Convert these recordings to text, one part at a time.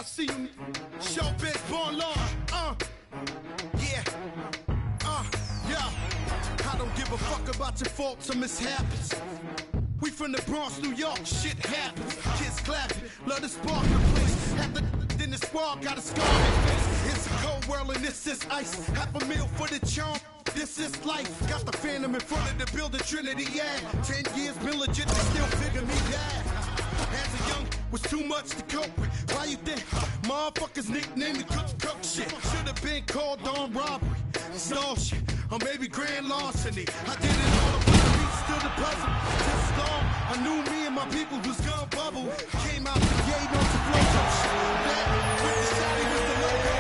see you. Showbiz, born law. Yeah. Yeah. I don't give a fuck about your faults or mishaps. We from the Bronx, New York, shit happens. Kids clapping, love the spark the place. Half the in the squad got a scar on their face. It's a cold world and this is ice. Half a meal for the charm. This is life. Got the Phantom in front of the building, Trinity, yeah. 10 years been legit, they still figure me bad. As a young, was too much to cope with. Why you think motherfuckers nicknamed the cook shit? Should've been called on robbery, stall shit, or maybe grand larceny. I did it all the beats to the puzzle. Just long, I knew me and my people was gonna bubble. Came out the gate on some flow shit. That with the shawty with the logo.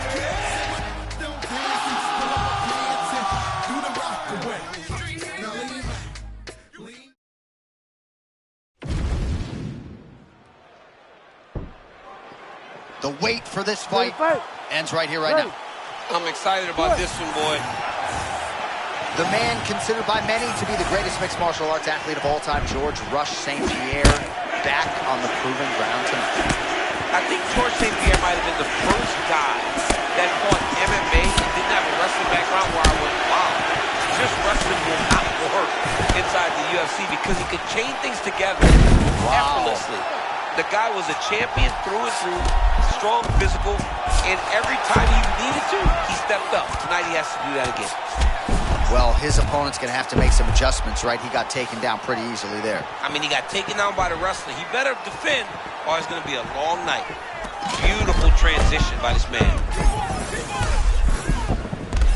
Don't dance and pull up my pants and do the rock away. Now lean. The wait for this fight ends right here, right now. I'm excited about this one, boy. The man considered by many to be the greatest mixed martial arts athlete of all time, George Rush St. Pierre, back on the proven ground tonight. I think George St. Pierre might have been the first guy that fought MMA and didn't have a wrestling background where I went, wow, just wrestling will not work inside the UFC because he could chain things together effortlessly. The guy was a champion through and through, strong, physical, and every time he needed to, he stepped up. Tonight he has to do that again. Well, his opponent's going to have to make some adjustments, right? He got taken down pretty easily there. I mean, he got taken down by the wrestler. He better defend, or it's going to be a long night. Beautiful transition by this man.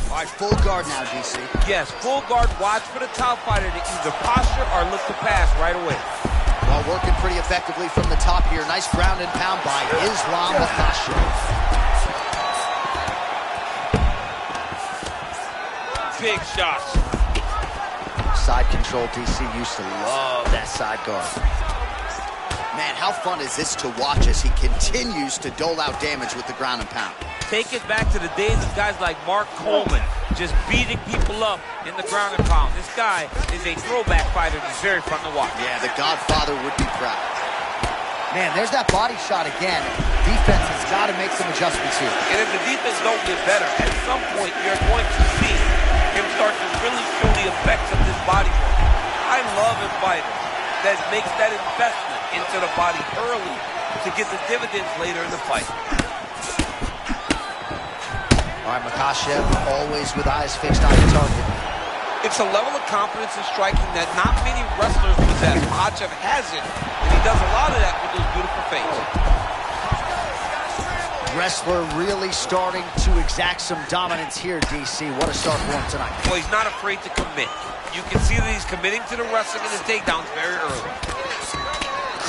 All right, full guard now, DC. Yes, full guard. Watch for the top fighter to either posture or look to pass right away. Well, working pretty effectively from the top here. Nice ground and pound by Islam Makhachev. Big shots. Side control, DC used to love that side guard. Man, how fun is this to watch as he continues to dole out damage with the ground and pound? Take it back to the days of guys like Mark Coleman, just beating people up in the ground and pound. This guy is a throwback fighter that's very fun to watch. Yeah, the Godfather would be proud. Man, there's that body shot again. Defense has got to make some adjustments here. And if the defense don't get better, at some point you're going to see him start to really show the effects of this body work. I love a fighter that makes that investment into the body early to get the dividends later in the fight. All right, Makhachev always with eyes fixed on the target. It's a level of confidence in striking that not many wrestlers possess. Makhachev has it, and he does a lot of that with those beautiful feints. Wrestler really starting to exact some dominance here, DC. What a start for him tonight. Well, he's not afraid to commit. You can see that he's committing to the wrestling and his takedowns very early.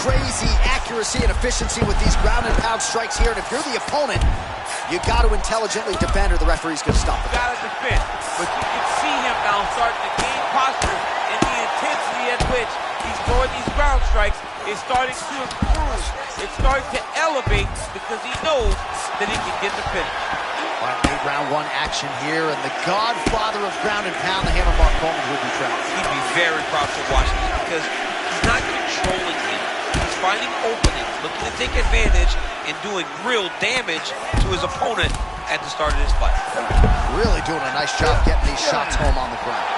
Crazy accuracy and efficiency with these ground and pound strikes here, and if you're the opponent, you got to intelligently defend or the referee's going to stop it. You got to defend, but you can see him now starting to gain posture, and the intensity at which he's throwing these ground strikes is starting to improve. It's starting to elevate because he knows that he can get the finish. All right, late round one action here, and the godfather of ground and pound, the Hammer Mark Coleman, would be proud. He'd be very proud to watch this because he's not controlling him. He's finding openings, looking to take advantage and doing real damage to his opponent at the start of this fight. Really doing a nice job getting these shots home on the ground.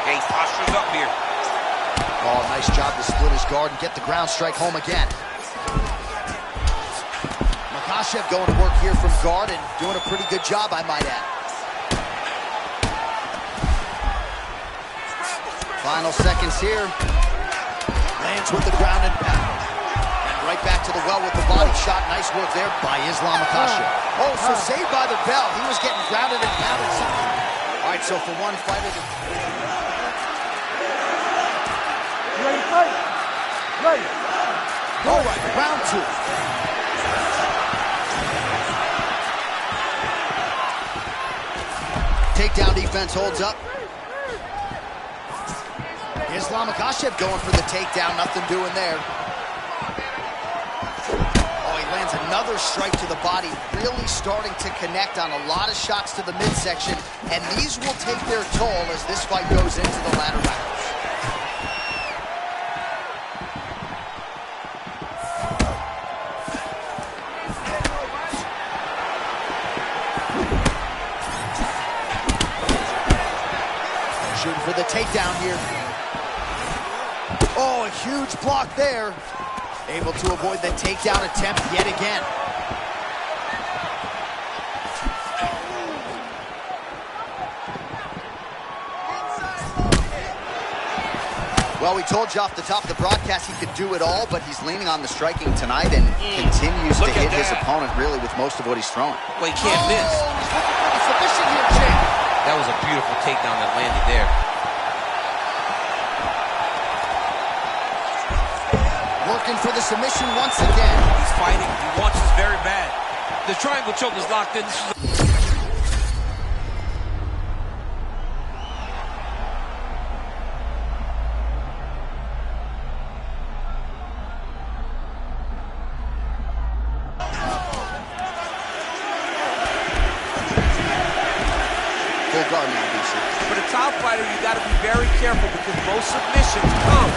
Yeah, he postures up here. Oh, nice job to split his guard and get the ground strike home again. Makhachev going to work here from guard and doing a pretty good job, I might add. Final seconds here. Lands with the ground and pound. And right back to the well with the body shot. Nice work there by Islam Makhachev. Oh, so saved by the bell. He was getting grounded and pounded. All right, so for one fighter... Ready, fight. Ready. All right, round two. Takedown defense holds up. Islam Makhachev going for the takedown, nothing doing there. Oh, he lands another strike to the body, really starting to connect on a lot of shots to the midsection, and these will take their toll as this fight goes into the latter rounds. takedown here. Oh, a huge block there. Able to avoid the takedown attempt yet again. Well, we told you off the top of the broadcast he could do it all, but he's leaning on the striking tonight and continues to hit his opponent really with most of what he's throwing. Well, he can't miss. He's looking for the submission here, champ. That was a beautiful takedown that landed there. Working for the submission once again. He's fighting. He wants this very bad. The triangle choke is locked in. Full guard now, DC. For the top fighter, you got to be very careful because most submissions come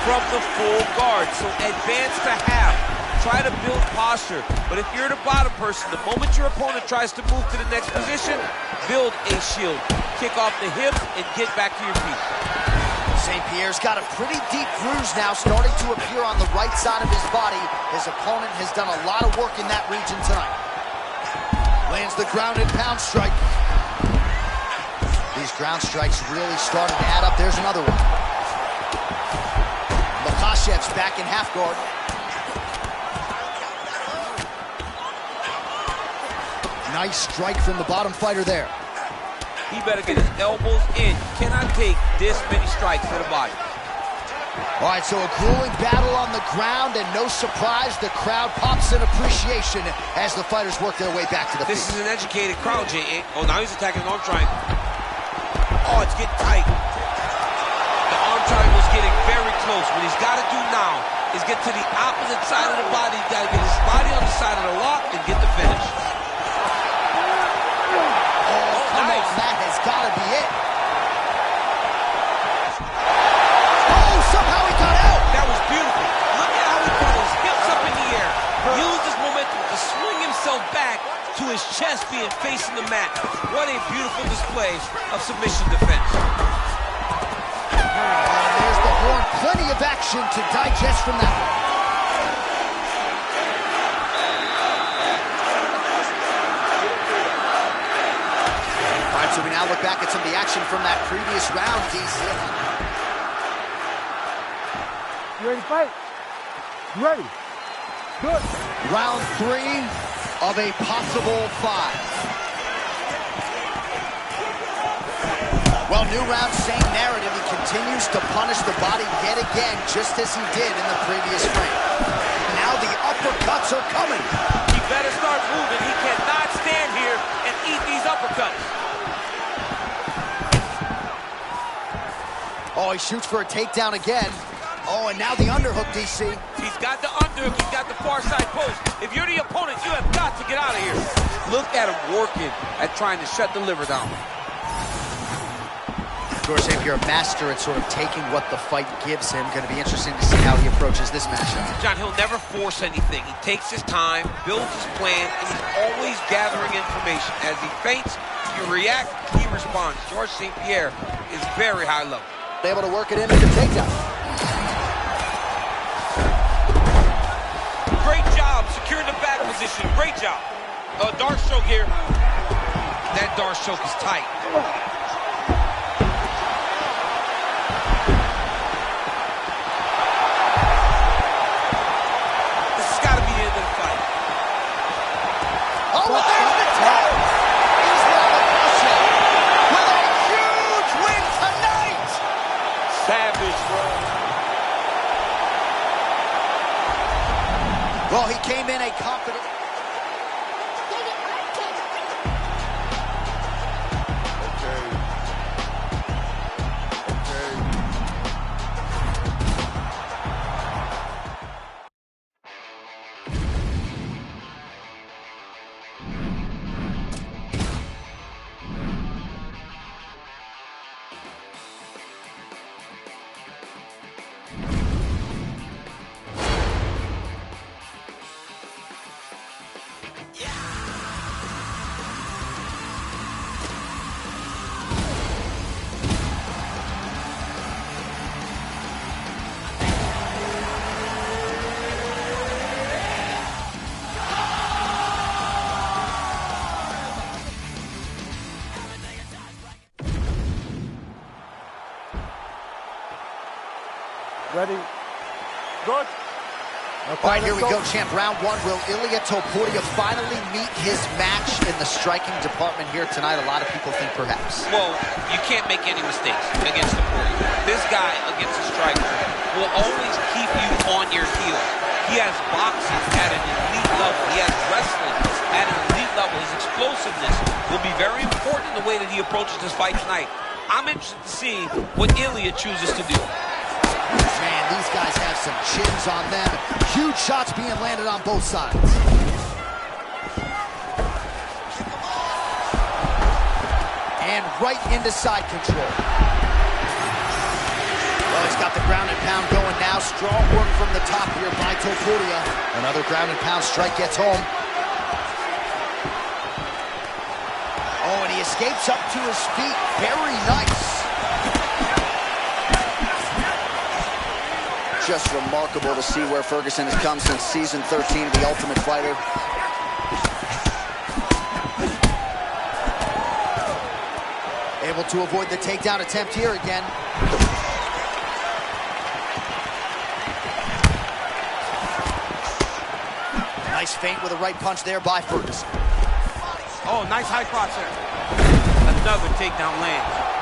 from the full guard. So advance to half. Try to build posture. But if you're the bottom person, the moment your opponent tries to move to the next position, build a shield. Kick off the hips and get back to your feet. St. Pierre's got a pretty deep bruise now starting to appear on the right side of his body. His opponent has done a lot of work in that region tonight. Lands the ground and pound strike. These ground strikes really starting to add up. There's another one. Makhachev's back in half guard. Nice strike from the bottom fighter there. He better get his elbows in. Cannot take this many strikes to the body. All right, so a grueling battle on the ground, and no surprise, the crowd pops in appreciation as the fighters work their way back to the feet. This is an educated crowd, J.A. Oh, now he's attacking the arm triangle. Oh, it's getting tight. The arm triangle's getting very close. What he's got to do now is get to the opposite side of the body. He's got to get his body on the side of the lock and get the finish. Come on, that has got to be it. Oh, somehow he got out. That was beautiful. Look at how he put his hips up in the air. Used his momentum to swing himself back to his chest being facing the mat. What a beautiful display of submission defense. There's the horn. Plenty of action to digest from that one. So we now look back at some of the action from that previous round, DC. You ready to fight? You ready? Good. Round 3 of a possible 5. Well, new round, same narrative. He continues to punish the body yet again, just as he did in the previous frame. Now the uppercuts are coming. He better start moving. He cannot stand here and eat these uppercuts. Oh, he shoots for a takedown again. Oh, and now the underhook, DC. He's got the underhook. He's got the far side post. If you're the opponent, you have got to get out of here. Look at him working at trying to shut the liver down. George St. Pierre, a master at sort of taking what the fight gives him. Going to be interesting to see how he approaches this matchup. John, he'll never force anything. He takes his time, builds his plan, and he's always gathering information. As he feints, you react, he responds. George St. Pierre is very high level. Able to work it into the takedown. Great job securing the back position. Great job. Dark choke here. That dark choke is tight. This has got to be the end of the fight. Oh, well, there's the tap. Islam Makhachev with a huge win tonight. Savage, bro. Well, he came in a confident. Good. All right, here we go, champ. Round one. Will Ilia Topuria finally meet his match in the striking department here tonight? A lot of people think perhaps. Well, you can't make any mistakes against Topuria. This guy against a striker will always keep you on your heels. He has boxing at an elite level. He has wrestling at an elite level. His explosiveness will be very important in the way that he approaches this fight tonight. I'm interested to see what Ilia chooses to do. Man, these guys have some chins on them. Huge shots being landed on both sides. And right into side control. Well, he's got the ground and pound going now. Strong work from the top here by Topuria. Another ground and pound strike gets home. Oh, and he escapes up to his feet. Very nice. Just remarkable to see where Ferguson has come since season 13 of The Ultimate Fighter. Able to avoid the takedown attempt here again. Nice feint with a right punch there by Ferguson. Oh, nice high cross there. Another takedown lands.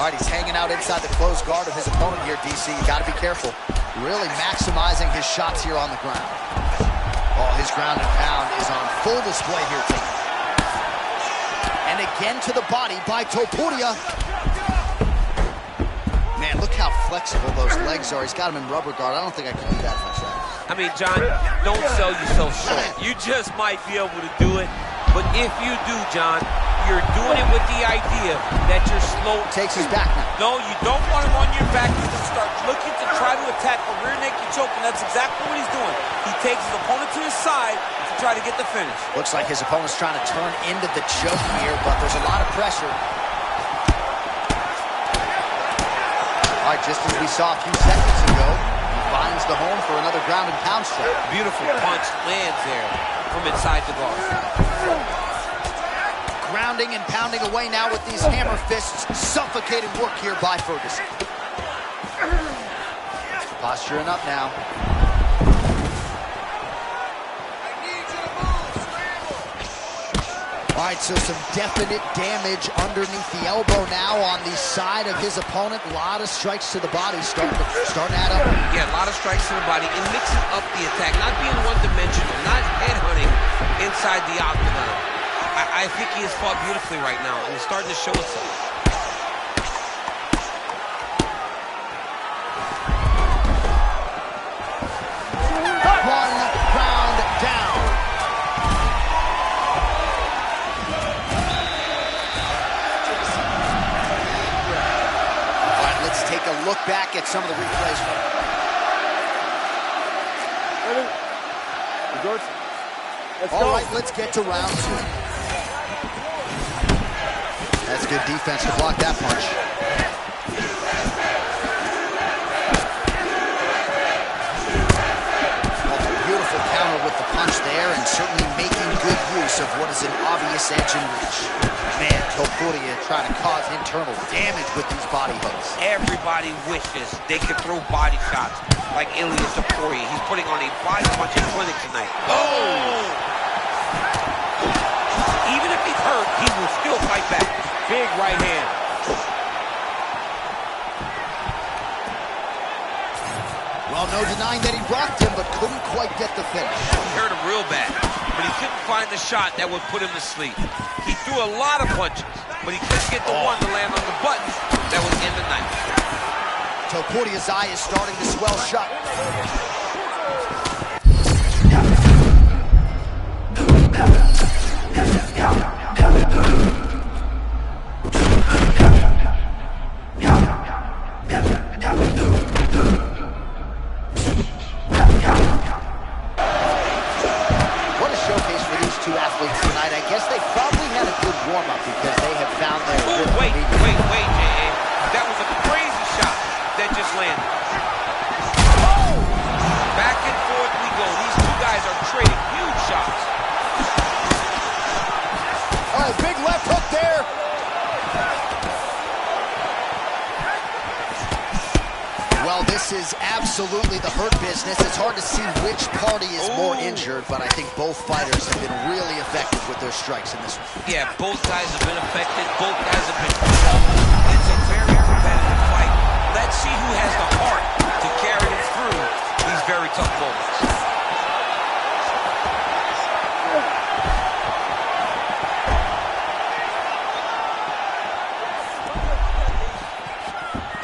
All right, he's hanging out inside the closed guard of his opponent here, DC. You got to be careful. Really maximizing his shots here on the ground. Oh, his ground and pound is on full display here tonight. And again to the body by Topuria. Man, look how flexible those legs are. He's got him in rubber guard. I don't think I can do that if I try. I mean, John, don't sell yourself short. You just might be able to do it. But if you do, John, you're doing it with the idea that you're slow. Takes his back now. No, you don't want him on your back. You just start looking to try to attack a rear naked choke, and that's exactly what he's doing. He takes his opponent to his side to try to get the finish. Looks like his opponent's trying to turn into the choke here, but there's a lot of pressure. All right, just as we saw a few seconds ago, he finds the home for another ground and pound strike. Beautiful punch lands there from inside the guard. Grounding and pounding away now with these hammer fists. Suffocating work here by Ferguson. Posturing up now. All right, so some definite damage underneath the elbow now on the side of his opponent. A lot of strikes to the body starting to add up. Yeah, a lot of strikes to the body and mixing up the attack, not being one-dimensional, not headhunting inside the octagon. I think he has fought beautifully right now, and it's starting to show itself. One round down. All right, let's take a look back at some of the replays. Ready? Good. Let's All go. right, let's get to round two. That's good defense to block that punch. Beautiful counter with the punch there, and certainly making good use of what is an obvious edge and reach. Man, Topuria trying to cause internal damage with these body hooks. Everybody wishes they could throw body shots like Ilia Topuria. He's putting on a body punching clinic tonight. Oh! Even if he's hurt, he will still fight back. Big right hand. Well, no denying that he rocked him, but couldn't quite get the finish. He hurt him real bad, but he couldn't find the shot that would put him to sleep. He threw a lot of punches, but he couldn't get the one to land on the button that would end the night. Topuria's eye is starting to swell shut. Well, this is absolutely the hurt business. It's hard to see which party is more injured, but I think both fighters have been really effective with their strikes in this one. Yeah, both guys have been affected. Both guys have been beat up. It's a very competitive fight. Let's see who has the heart to carry them through these very tough moments.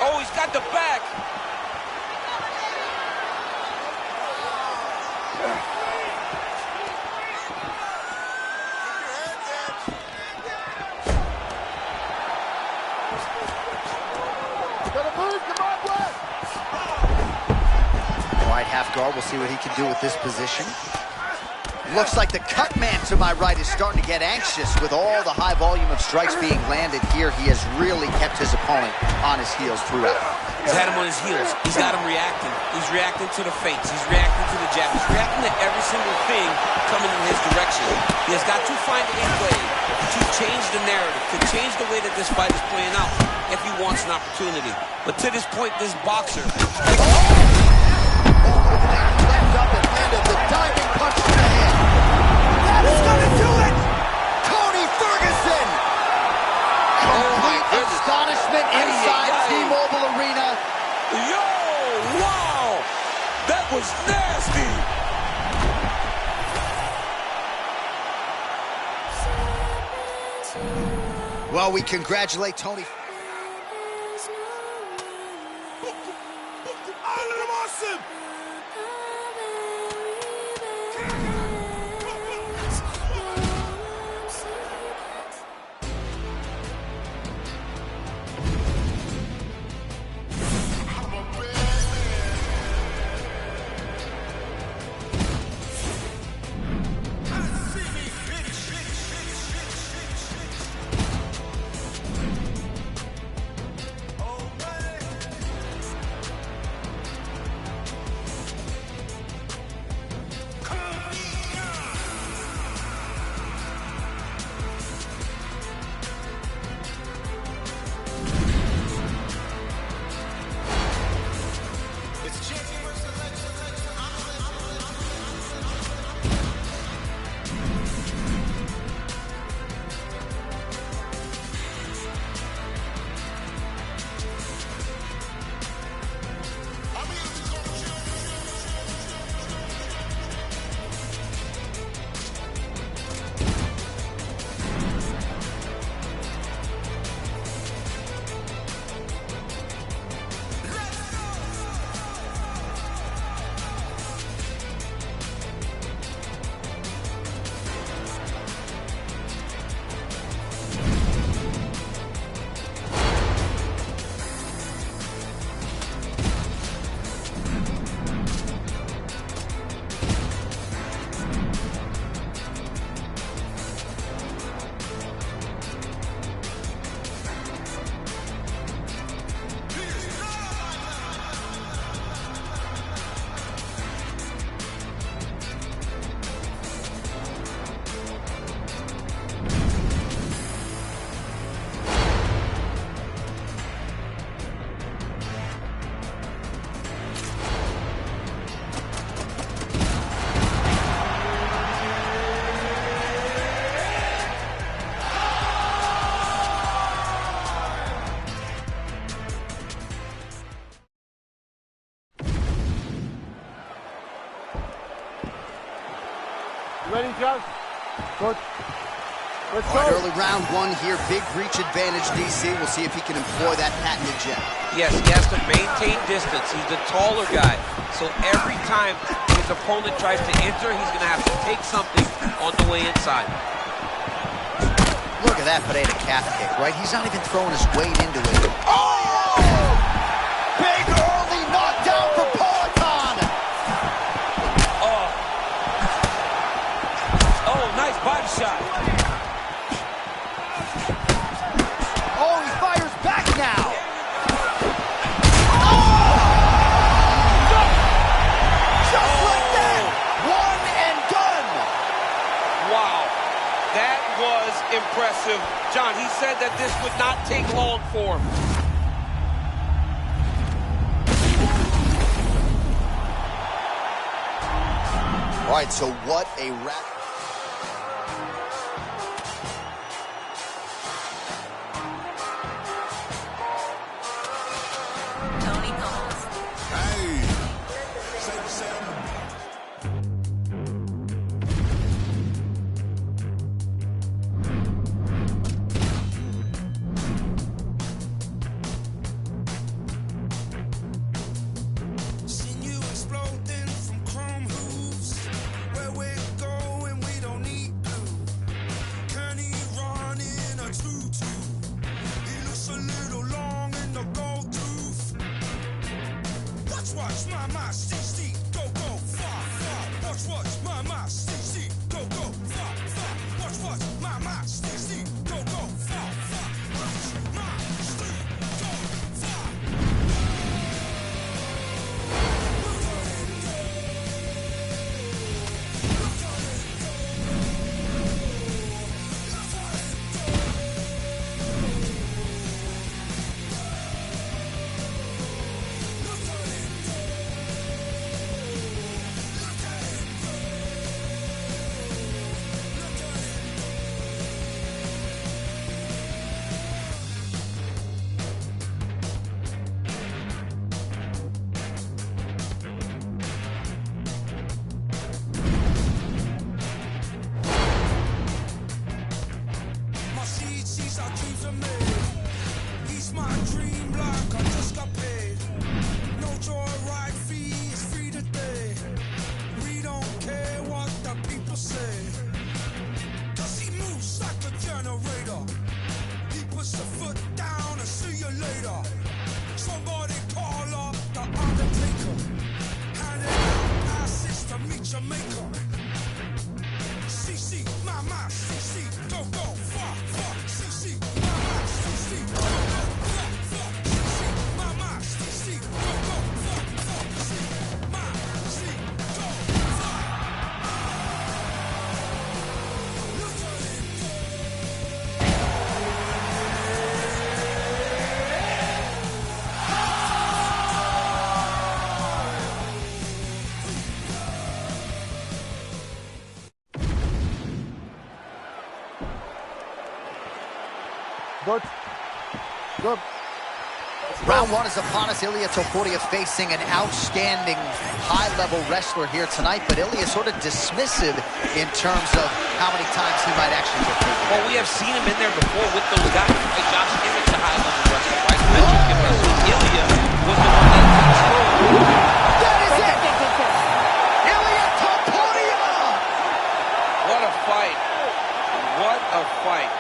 Oh, he's got the back. All right, half guard. We'll see what he can do with this position. Looks like the cut man to my right is starting to get anxious with all the high volume of strikes being landed here. He has really kept his opponent on his heels throughout. He's had him on his heels. He's got him reacting. He's reacting to the feints. He's reacting to the jab. He's reacting to every single thing coming in his direction. He has got to find a way to change the narrative, to change the way that this fight is playing out if he wants an opportunity. But to this point, this boxer... Left up and landed the diving punch to the head. That is going to do it! Tony Ferguson! Complete astonishment inside T-Mobile Arena. Yo, wow! That was nasty! Well, we congratulate Tony. Awesome! Ready, Josh? Coach, let's go. All right, early round one here, big reach advantage, DC. We'll see if he can employ that patented jab. Yes, he has to maintain distance. He's the taller guy. So every time his opponent tries to enter, he's going to have to take something on the way inside. Look at that potato calf kick, right? He's not even throwing his weight into it. Oh! Big early knockdown for Politan! Oh, nice body shot. Oh, he fires back now! Just like that! One and done! Wow. That was impressive. John, he said that this would not take long for him. All right, so what a wrap. Tony Coles. Hey, say the same. Seen you exploding from chrome hooves. Where we're going, we don't need glue. Kenny running a tutu. He looks a little long in the gold tooth. Watch, my, see, go, far. Watch, my, see, go, far. Watch, my, see, go, far. Watch, my, see, go, far. My seeds, our dreams are made. He's my dream block, I just got paid. No joyride fee, it's free today. We don't care what the people say. Cause he moves like a generator. He puts the foot down and see you later. Somebody call up the Undertaker. Handing out passes to meet your maker. CC, my, CC, go, far. CC, my, CC, go, far. CC, my, CC, go, far. CC, my, CC, go, far. Look at it. Good. Round one is upon us. Ilia Topuria facing an outstanding high-level wrestler here tonight, but Ilia sort of dismissive in terms of how many times he might actually get taken. Well, we have seen him in there before with those guys. Right? Josh Emmett, a high-level wrestler, right? Mexican wrestler. Ilia was the one that controlled. That is it! Ilia Topuria! What a fight. What a fight.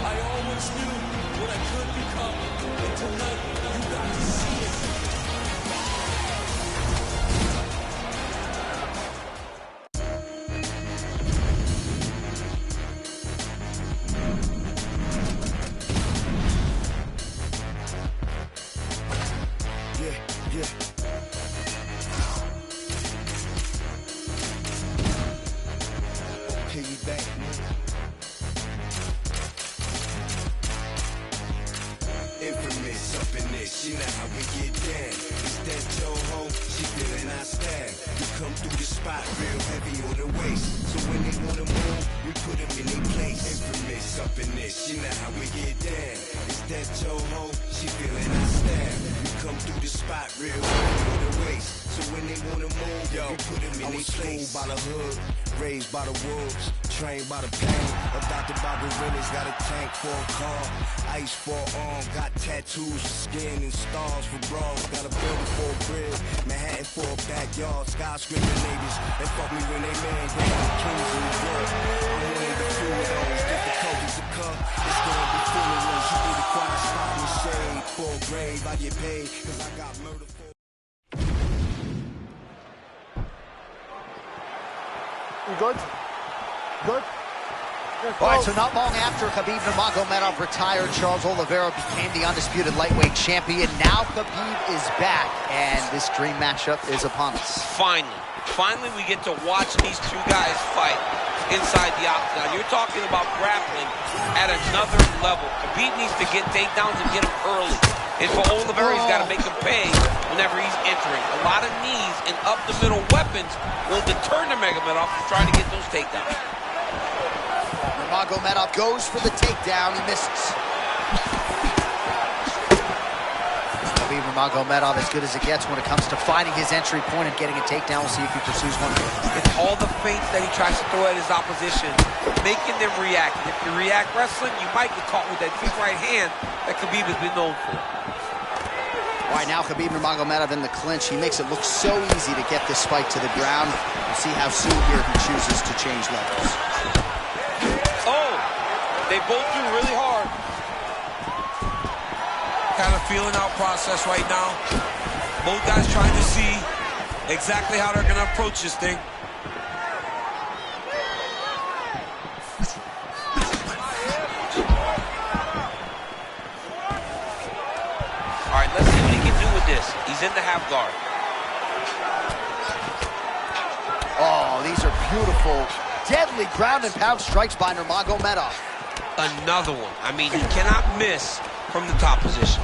I always knew what I could become, and tonight you got to see it. Yeah. Piggyback. Infamous up in this, you know how we get down. It's that Joe Ho, she feeling our style. We come through the spot real heavy on the waist. So when they wanna move, we put them in their place. Infamous up in this, you know how we get down. It's that Joe Ho, she feeling our style. We come through the spot real heavy on the waist. So when they wanna move, we put them in their place. By the hood, raised by the wolves, trained by the pain, adopted by gorillas, got a tank for a car, ice for an arm, got tattoos for skin and stars for bras, got a building for a crib, Manhattan for a backyard, skyscraper neighbors, they fuck me when they man down, kings in the world, I'm one of the few of those, difficulties to come, it's gonna be full of ones, you need a quiet spot in the shade, for a grave, I get paid, cause I got murder for. You good? Good? All right, so not long after Khabib Nurmagomedov retired, Charles Oliveira became the undisputed lightweight champion. Now Khabib is back, and this dream matchup is upon us. Finally we get to watch these two guys fight inside the octagon. You're talking about grappling at another level. Khabib needs to get takedowns and get them early. And for Oliveira, he's got to make him pay whenever he's entering. A lot of knees and up-the-middle weapons will deter Nurmagomedov from trying to get those takedowns. Nurmagomedov goes for the takedown. He misses. Khabib Nurmagomedov as good as it gets when it comes to finding his entry point and getting a takedown. We'll see if he pursues one. It's all the feints that he tries to throw at his opposition, making them react. And if you react wrestling, you might get caught with that deep right hand that Khabib has been known for. All right, now Khabib Nurmagomedov in the clinch. He makes it look so easy to get this fight to the ground. We'll see how soon here he chooses to change levels. Oh, they both do really hard. Kind of feeling out process right now. Both guys trying to see exactly how they're going to approach this thing. All right, let's see what he can do with this. He's in the half guard. Oh, these are beautiful, deadly ground and pound strikes by Nurmagomedov. Another one. I mean, he cannot miss from the top position.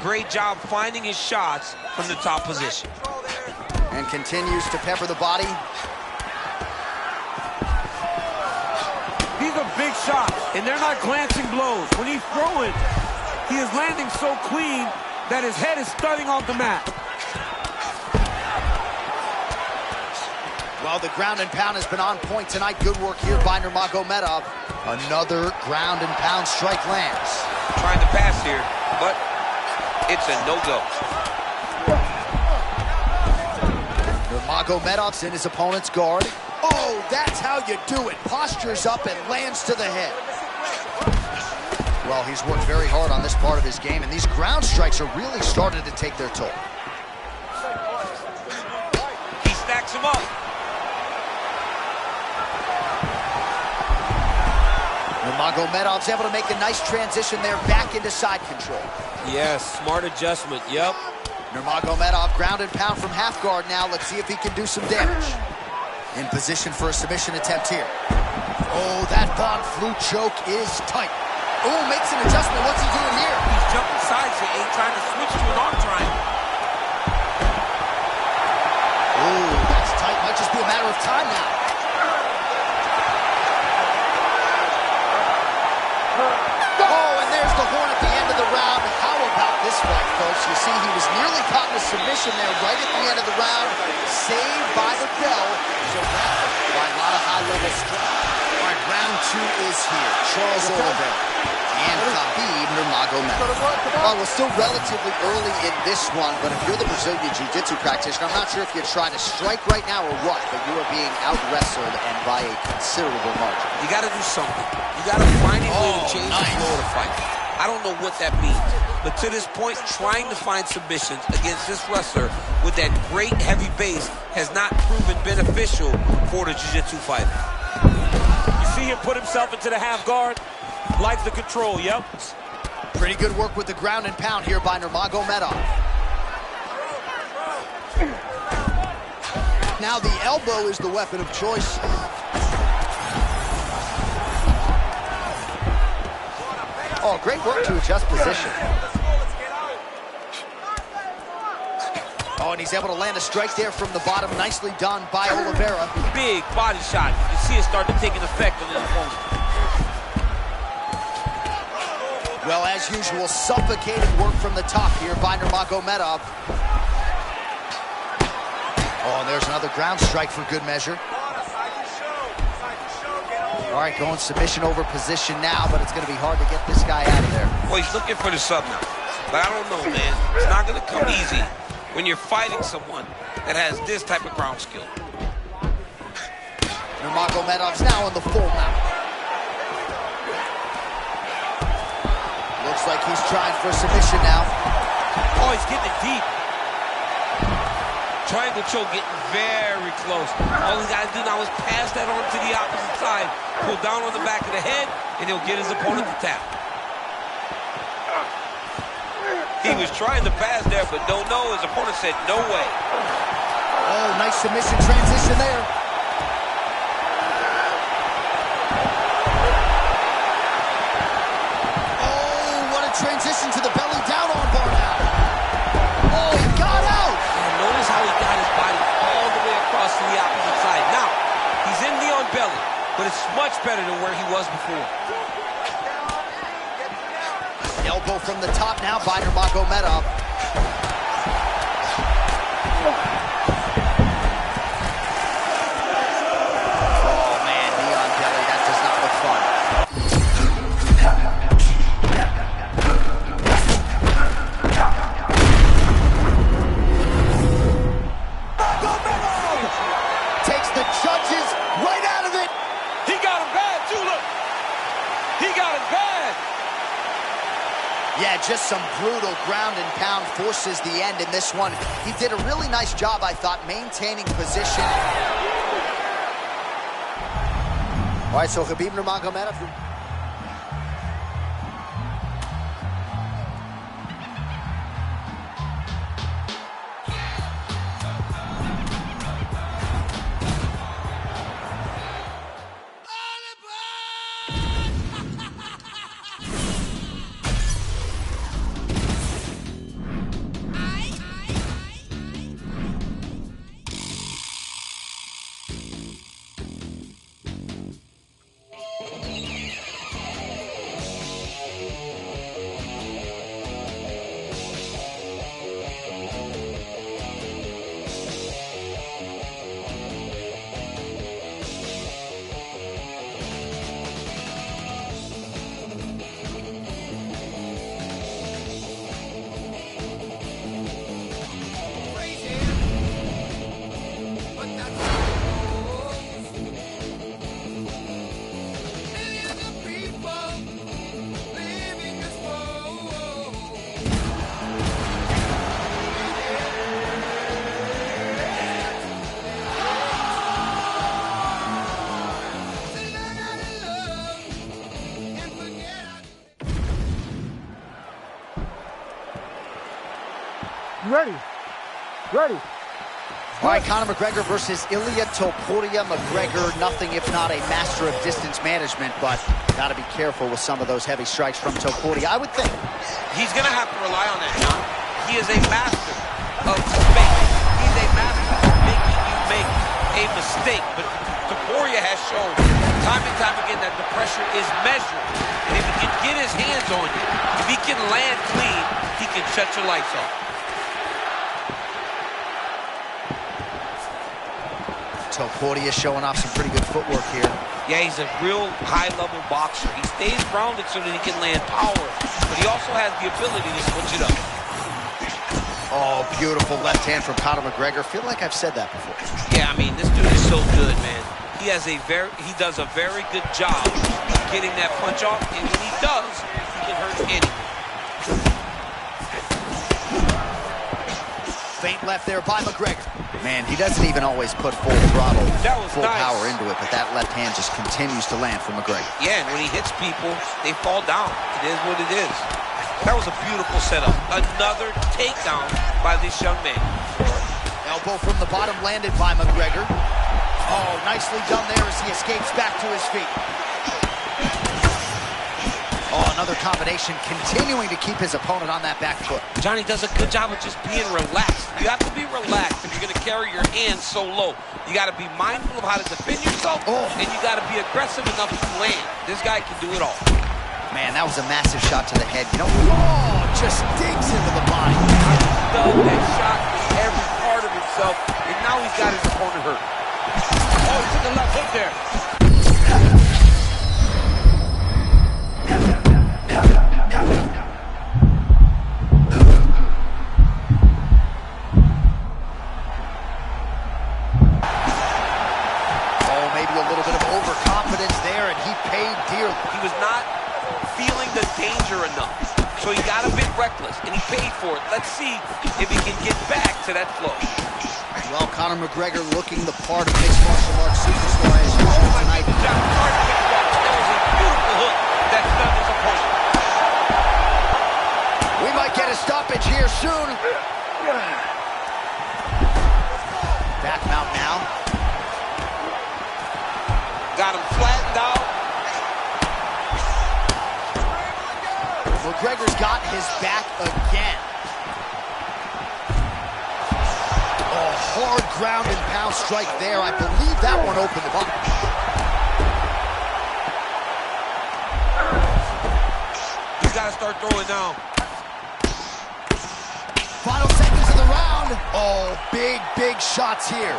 Great job finding his shots from the top position. And continues to pepper the body. These are big shots, and they're not glancing blows. When he's throwing, he is landing so clean that his head is starting off the mat. Well, the ground and pound has been on point tonight. Good work here by Nurmagomedov. Another ground and pound strike lands. Trying to pass here, but it's a no-go. Nurmagomedov's in his opponent's guard. Oh, that's how you do it. Postures up and lands to the head. Well, he's worked very hard on this part of his game, and these ground strikes are really starting to take their toll. He stacks him up. Nurmagomedov's able to make a nice transition there back into side control. Yes, smart adjustment, yep. Nurmagomedov ground and pound from half guard now. Let's see if he can do some damage. In position for a submission attempt here. Oh, that Von Flue choke is tight. Oh, makes an adjustment. What's he doing here? He's jumping sides here, trying to switch to an arm triangle. Oh, that's tight. Might just be a matter of time now. Oh, and there's the horn at the end of the round. How about this fight, folks? You see, he was nearly caught in a submission there right at the end of the round. Saved by the bell. So by a lot of high-level strength. All right, round two is here. Charles Oliveira and Khabib Nurmagomedov. Well, we're still relatively early in this one, but if you're the Brazilian Jiu-Jitsu practitioner, I'm not sure if you're trying to strike right now or what, but you are being out-wrestled and by a considerable margin. You got to do something. You got to find a way to change the flow of the fight. I don't know what that means, but to this point, trying to find submissions against this wrestler with that great heavy base has not proven beneficial for the Jiu-Jitsu fighter. You see him put himself into the half guard? Likes the control, yep. Pretty good work with the ground and pound here by Nurmagomedov. Now the elbow is the weapon of choice. Oh, great work to adjust position. Oh, and he's able to land a strike there from the bottom. Nicely done by Oliveira. Big body shot. You can see it start to take an effect on the opponent. Well, as usual, suffocating work from the top here by Nurmagomedov. Oh, and there's another ground strike for good measure. All right, going submission over position now, but it's going to be hard to get this guy out of there. Well, he's looking for the sub now. But I don't know, man. It's not going to come easy when you're fighting someone that has this type of ground skill. Nurmagomedov's now in the full mount. Looks like he's trying for a submission now. Oh, he's getting it deep. Triangle choke getting very close. All he's got to do now is pass that on to the opposite side, pull down on the back of the head, and he'll get his opponent to tap. He was trying to pass there, but no. His opponent said no way. Oh, nice submission transition there. Oh, what a transition to the belly down armbar now. Oh, he got out. And notice how he got his body all the way across to the opposite side. Now, he's in the on belly, but it's much better than where he was before. Elbow from the top now by Nurmagomedov. Oh man, knee on belly, that does not look fun. Takes the judges right out of it. He got him bad, too, look. He got him bad. Yeah, just some brutal ground and pound forces the end in this one. He did a really nice job, I thought, maintaining position. All right, so Khabib Nurmagomedov. Ready. Ready. All right, Conor McGregor versus Ilia Topuria. McGregor, nothing if not a master of distance management, but got to be careful with some of those heavy strikes from Topuria, I would think. He's going to have to rely on that, John. He is a master of space. He's a master of making you make a mistake. But Topuria has shown time and time again that the pressure is measured. And if he can get his hands on you, if he can land clean, he can shut your lights off. Topuria showing off some pretty good footwork here. Yeah, he's a real high-level boxer. He stays grounded so that he can land power, but he also has the ability to switch it up. Oh, beautiful left hand from Conor McGregor. Feel like I've said that before. Yeah, I mean, this dude is so good, man. He does a very good job of getting that punch off, and when he does, he can hurt anyone. Feint left there by McGregor. Man, he doesn't even always put full throttle, full power into it, but that left hand just continues to land for McGregor. Yeah, and when he hits people, they fall down. It is what it is. That was a beautiful setup. Another takedown by this young man. Elbow from the bottom landed by McGregor. Oh, nicely done there as he escapes back to his feet. Oh, another combination, continuing to keep his opponent on that back foot. Johnny does a good job of just being relaxed. You have to be relaxed if you're going to carry your hands so low. You got to be mindful of how to defend yourself, and you got to be aggressive enough to land. This guy can do it all. Man, that was a massive shot to the head. You know, oh, just digs into the body. He dug that shot with every part of himself, and now he's got his opponent hurt. Oh, he took a left hook there. He was not feeling the danger enough. so he got a bit reckless, and he paid for it. Let's see if he can get back to that flow. Well, Conor McGregor looking the part of mixed martial arts superstar as usual tonight. That was a beautiful hook that stunned his opponent. We might get a stoppage here soon. Back mount now. Got him flattened out. McGregor's got his back again. Oh, hard ground and pound strike there. I believe that one opened him up. He's got to start throwing now. Final seconds of the round. Oh, big shots here.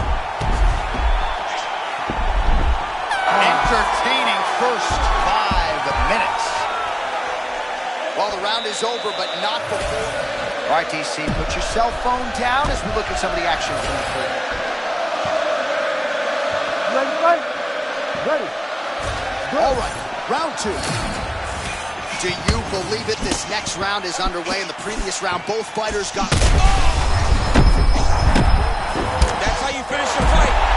Entertaining first 5 minutes. Well, the round is over, but not before. All right, DC, put your cell phone down as we look at some of the action from the field. Ready to fight? Ready. Go. All right, round 2. Do you believe it? This next round is underway. In the previous round, both fighters got... That's how you finish your fight.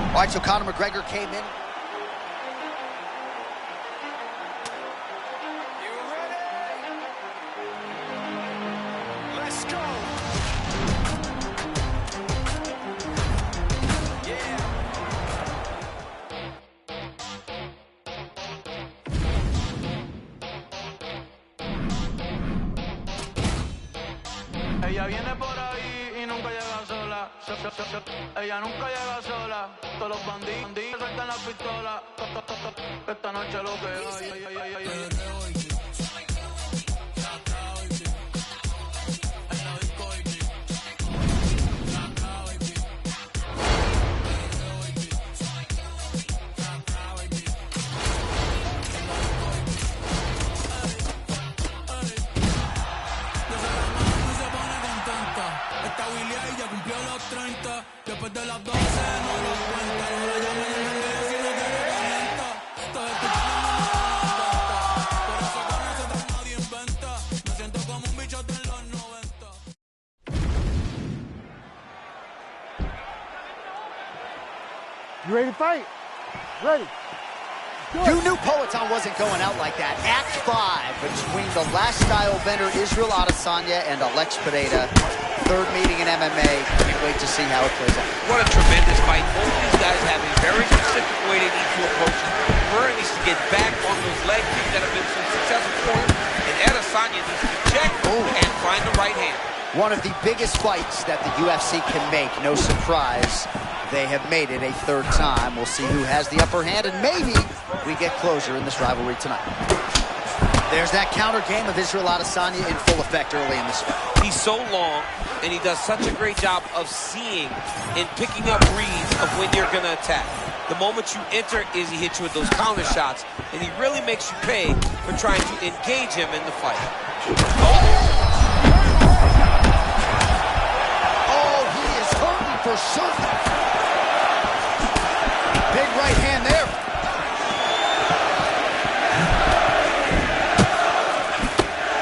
All right, so Conor McGregor came in. You ready? Let's go. Yeah. Ella viene por ahí y nunca llega sola. Ella nunca llega sola. Todos los bandidos sueltan la pistola. Esta noche lo que hay. Después de las 12 no lo cuenta, no la llamen en el medio si no quiere calienta. Todo escuchando por eso con nosotros nadie inventa. Me siento como un bichote en los 90. You ready to fight? Ready. You knew Poatan wasn't going out like that. Act 5 between the last style bender Israel Adesanya and Alex Pereira. Third meeting in MMA. Can't wait to see how it plays out. What a tremendous fight. Both these guys have a very specific way they need to approach it. Pereira needs to get back on those leg kicks that have been so successful for him. And Adesanya needs to check and find the right hand. One of the biggest fights that the UFC can make. No surprise, they have made it a third time. We'll see who has the upper hand, and maybe we get closure in this rivalry tonight. There's that counter game of Israel Adesanya in full effect early in this fight. He's so long, and he does such a great job of seeing and picking up reads of when you're going to attack. The moment you enter is he hits you with those counter shots, and he really makes you pay for trying to engage him in the fight. Oh, he is hurting for certain. Big right hand there.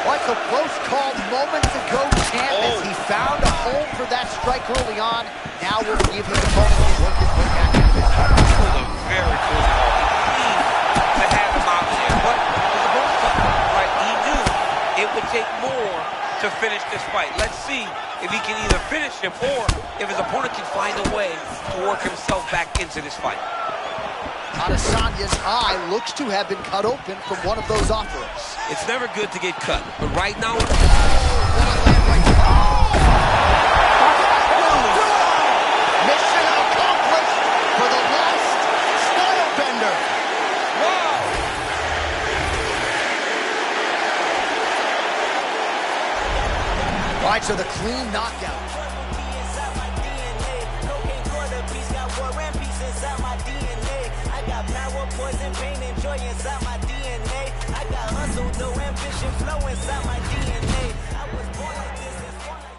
Like a close called moments ago champ as he found a home for that strike early on. Now we'll give his opponent to work his way back into this. That was a very close call. He needed to have him out there, but his opponent, right, he knew it would take more to finish this fight. Let's see if he can either finish him or if his opponent can find a way to work himself back into this fight. Adesanya's eye looks to have been cut open from one of those offerings. It's never good to get cut, but right now... Mission accomplished for the last style bender. Wow! to the clean knockout. I got power, poison, pain, and joy inside my DNA. I got hustle, no ambition, flow inside my DNA. I was born like this and born like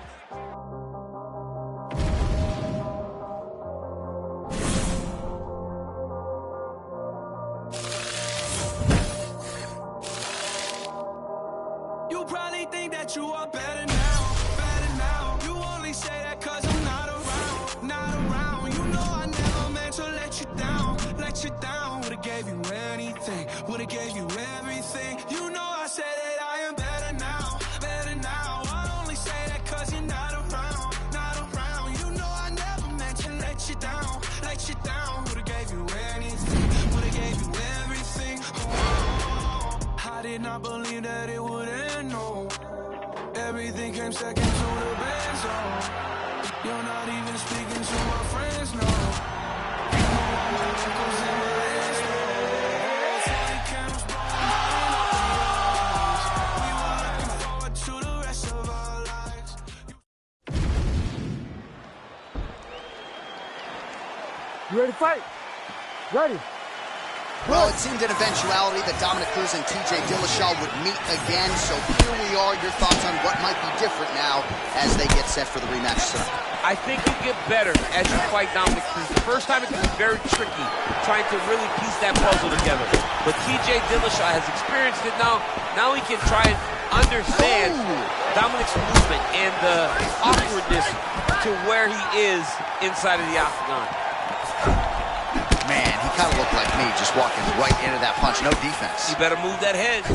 You probably think that you are better now, better now. You only say that cause I'm not around, not around. You know I never meant to let you down, let you down. Would've gave you anything, would've gave you everything. You know I said that I am better now, better now. I only say that cause you're not around, not around. You know I never meant to let you down, let you down. Would've gave you anything, would've gave you everything. Oh, I did not believe that it would end, no. Everything came second to the best, oh. You're not even speaking to my friends, no. You know I'm a local simulation, no. 40 cameras blowing my eyes. We were looking forward to the rest of our lives. You ready to fight? Ready. Well, it seemed an eventuality that Dominick Cruz and TJ Dillashaw would meet again, so here we are. Your thoughts on what might be different now as they get set for the rematch tonight? I think you get better as you fight Dominick Cruz. The first time it can be very tricky, trying to really piece that puzzle together. But TJ Dillashaw has experienced it now. Now he can try and understand Dominick's movement and the awkwardness to where he is inside of the octagon. Man, he kind of looked like me, just walking right into that punch. No defense. You better move that head.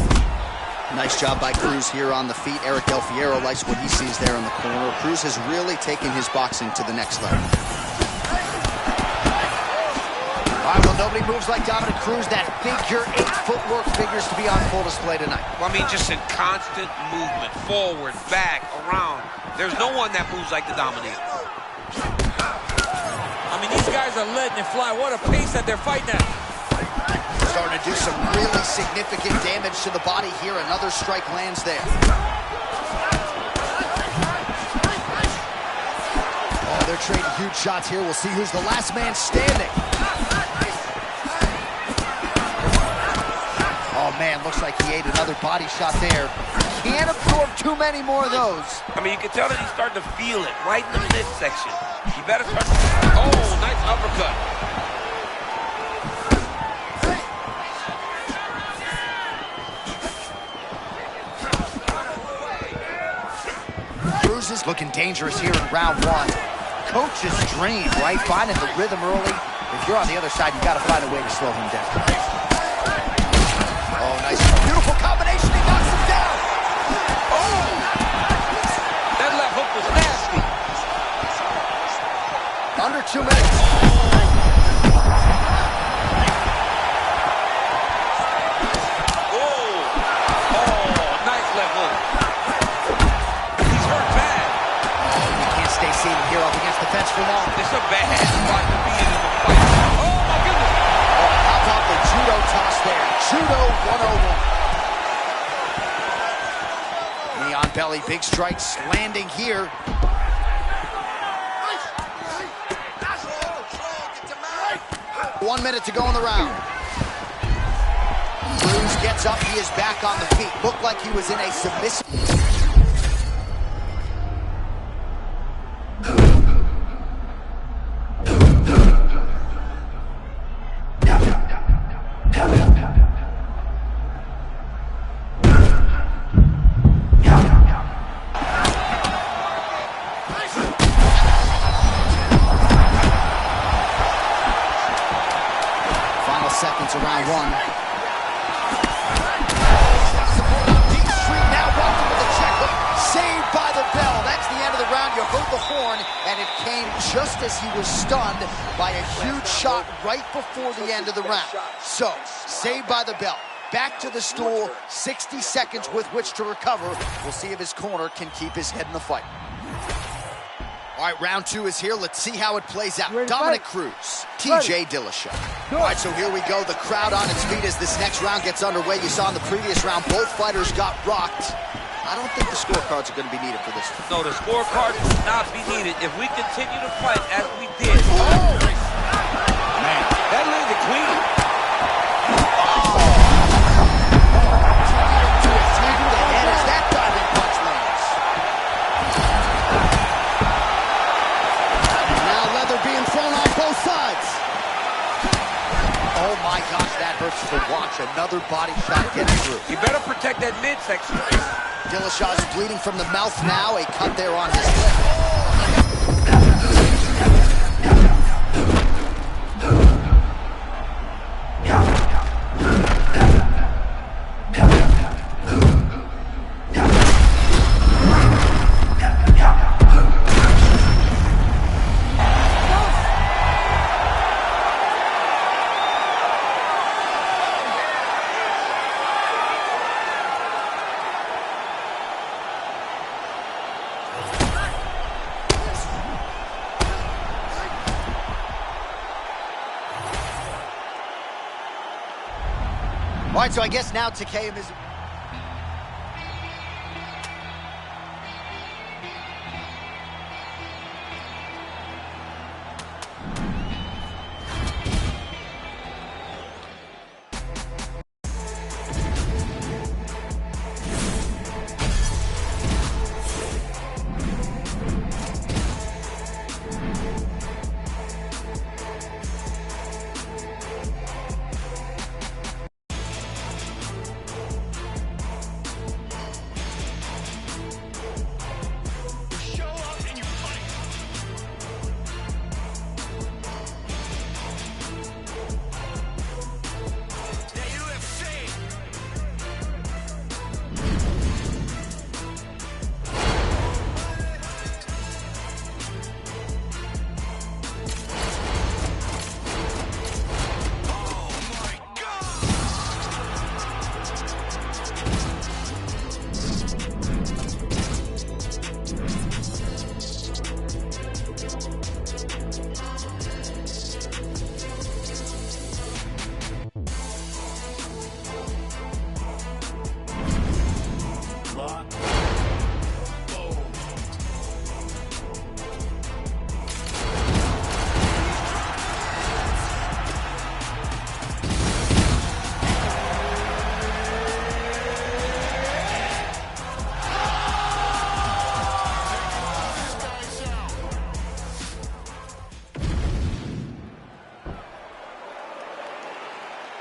Nice job by Cruz here on the feet. Eric Del Fierro likes what he sees there in the corner. Cruz has really taken his boxing to the next level. All right, well, nobody moves like Dominick Cruz. That figure 8 footwork figures to be on full display tonight. Well, I mean, just in constant movement, forward, back, around. There's no one that moves like the Dominator. I mean, these guys are letting it fly. What a pace that they're fighting at. Starting to do some really significant damage to the body here. Another strike lands there. Oh, they're trading huge shots here. We'll see who's the last man standing. Oh, man, looks like he ate another body shot there. Can't absorb too many more of those. I mean, you can tell that he's starting to feel it right in the midsection. You better start. Oh, nice uppercut. Cruz is looking dangerous here in round 1. Coach's dream, right? Finding the rhythm early. If you're on the other side, you got to find a way to slow him down. Oh, nice. Beautiful combination. He knocks him down. Oh! That left hook was nasty. Under 2 minutes. Oh! Oh, nice left hook. He's hurt bad. Oh, he can't stay seated here up against the fence for long. It's a bad spot to be in the fight. Oh, my goodness. Oh, how about the judo toss there? Judo 101. Knee on belly, big strikes landing here. 1 minute to go in the round. Cruz gets up, he is back on the feet. Looked like he was in a submissive. Seconds of round 1. Deep Street now walking with a check hook. Saved by the bell. That's the end of the round. You heard the horn, and it came just as he was stunned by a huge shot right before the end of the round. So, saved by the bell. Back to the stool. 60 seconds with which to recover. We'll see if his corner can keep his head in the fight. All right, round 2 is here. Let's see how it plays out. Dominick Cruz, TJ Dillashaw. All right, so here we go. The crowd on its feet as this next round gets underway. You saw in the previous round, both fighters got rocked. I don't think the scorecards are going to be needed for this. No, the scorecards will not be needed if we continue to fight as we did. Oh! Man, that landed clean. Oh my gosh, that hurts to watch. Another body shot gets through. You better protect that midsection. Dillashaw's bleeding from the mouth now. A cut there on his lip. All right, so I guess now Takayama is...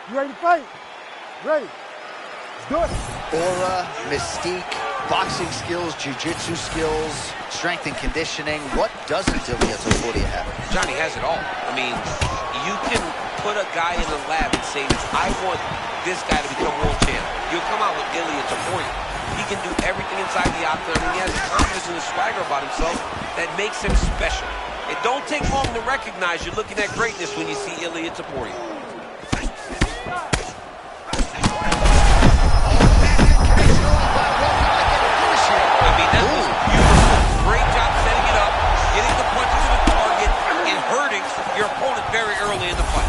You ready to fight? Ready. Let's do it. Aura, mystique, boxing skills, jiu-jitsu skills, strength and conditioning. What doesn't Ilia Topuria have? Johnny has it all. I mean, you can put a guy in the lab and say, I want this guy to become world champ. You'll come out with Ilia Topuria. He can do everything inside the octagon, and he has confidence and a swagger about himself that makes him special. It don't take long to recognize you're looking at greatness when you see Ilia Topuria. I mean, that was beautiful. Great job setting it up, getting the punches to the target, and hurting your opponent very early in the fight.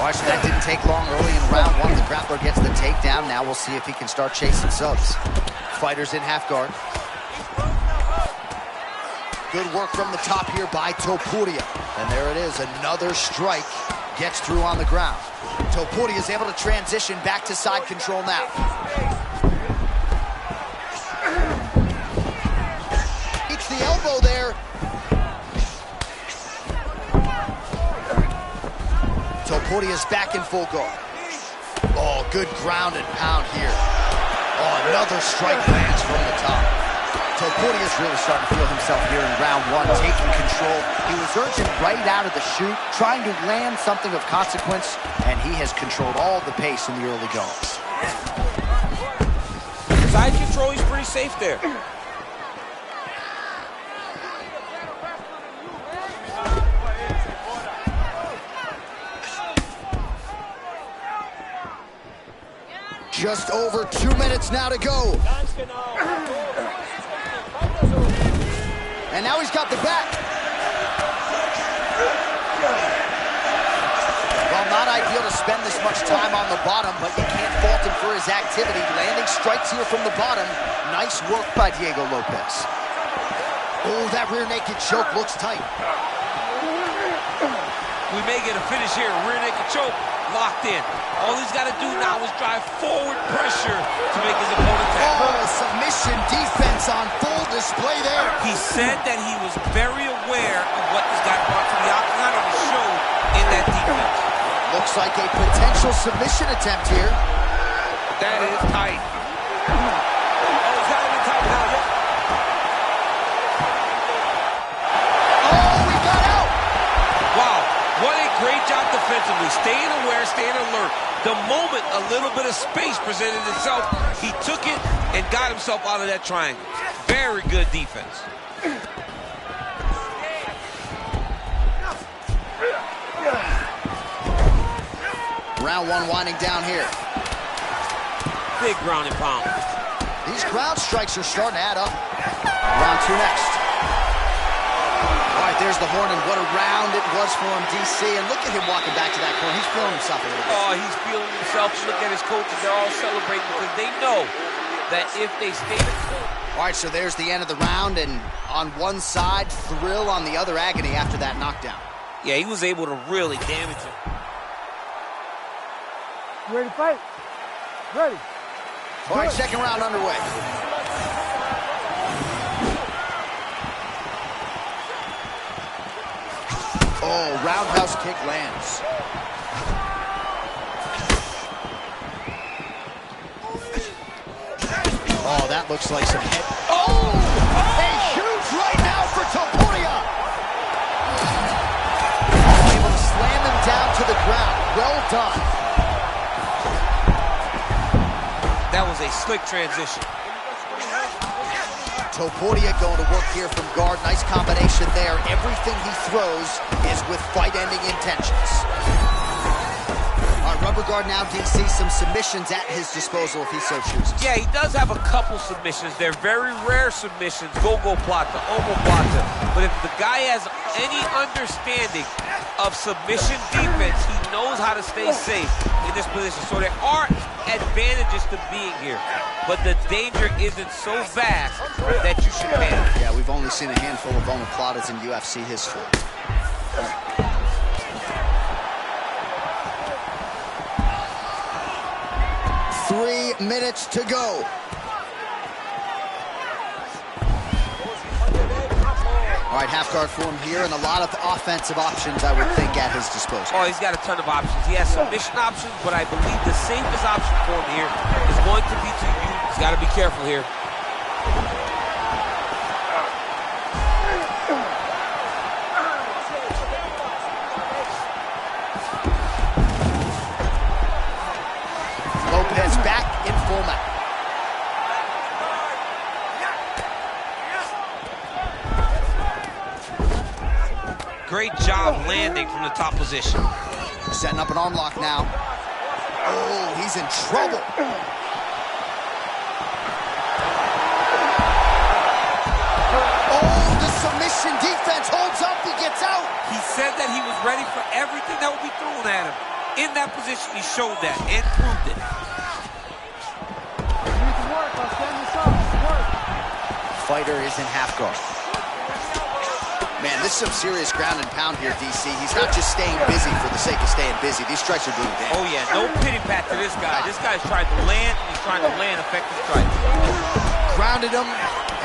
Watch, that didn't take long early in round one. The grappler gets the takedown. Now we'll see if he can start chasing subs. Fighters in half guard. Good work from the top here by Topuria. And there it is, another strike gets through on the ground. Topuria is able to transition back to side control now. Eats the elbow there. Topuria's back in full guard. Oh, good ground and pound here. Oh, another strike lands from the top. Topuria's really starting to feel himself here in round one, taking control. He was urgent right out of the chute, trying to land something of consequence, and he has controlled all the pace in the early goings. Side control, he's pretty safe there. Just over 2 minutes now to go. And now he's got the back. Well, not ideal to spend this much time on the bottom, but you can't fault him for his activity. Landing strikes here from the bottom. Nice work by Diego Lopez. Oh, that rear naked choke looks tight. We may get a finish here. Rear naked choke locked in. All he's got to do now is drive forward pressure to make his opponent tap. Oh, submission defense on full display there. He said that he was very aware of what this guy brought to the octagon, and it showed in that defense. Looks like a potential submission attempt here. That is tight. Oh, it's got to be tight now. Yeah. Oh, we got out. Wow, what a great job defensively. Staying aware, staying alert. The moment a little bit of space presented itself, he took it and got himself out of that triangle. Very good defense. Round one winding down here. Big ground and pound. These ground strikes are starting to add up. Round two next. All right, there's the horn, and what a round it was for him, DC. And look at him walking back to that corner. He's feeling himself a little bit. Oh, he's feeling himself. Look at his coaches. They're all celebrating because they know that if they stay the course. All right, so there's the end of the round, and on one side, thrill, on the other, agony after that knockdown. Yeah, he was able to really damage him. You ready to fight? Ready. All right, second round underway. Oh, roundhouse kick lands. Oh, that looks like some head. Oh! A huge right now for Topuria! Able to slam him down to the ground. Well done. That was a slick transition. Topuria going to work here from guard. Nice combination there. Everything he throws is with fight-ending intentions. All right, rubber guard now, DC. Some submissions at his disposal if he so chooses. Yeah, he does have a couple submissions. They're very rare submissions. Gogo plata, omoplata. But if the guy has any understanding of submission defense, he knows how to stay safe in this position. So there are advantages to being here, but the danger isn't so vast that you should panic. Yeah, we've only seen a handful of omoplatas in UFC history. 3 minutes to go. All right, half guard for him here, and a lot of offensive options, I would think, at his disposal. Oh, he's got a ton of options. He has submission options, but I believe the safest option for him here is going to be to use. He's got to be careful here. Lopez back in full mount. Great job landing from the top position. Setting up an arm lock now. Oh, he's in trouble. Oh, the submission defense holds up. He gets out. He said that he was ready for everything that would be thrown at him. In that position, he showed that and proved it. You need to work. I'll stand this up. Work. Fighter is in half guard. Man, this is some serious ground and pound here, DC. He's not just staying busy for the sake of staying busy. These strikes are doing damage. Oh, yeah, no pity pat to this guy. This guy's trying to land, and he's trying to land effective strikes. Grounded him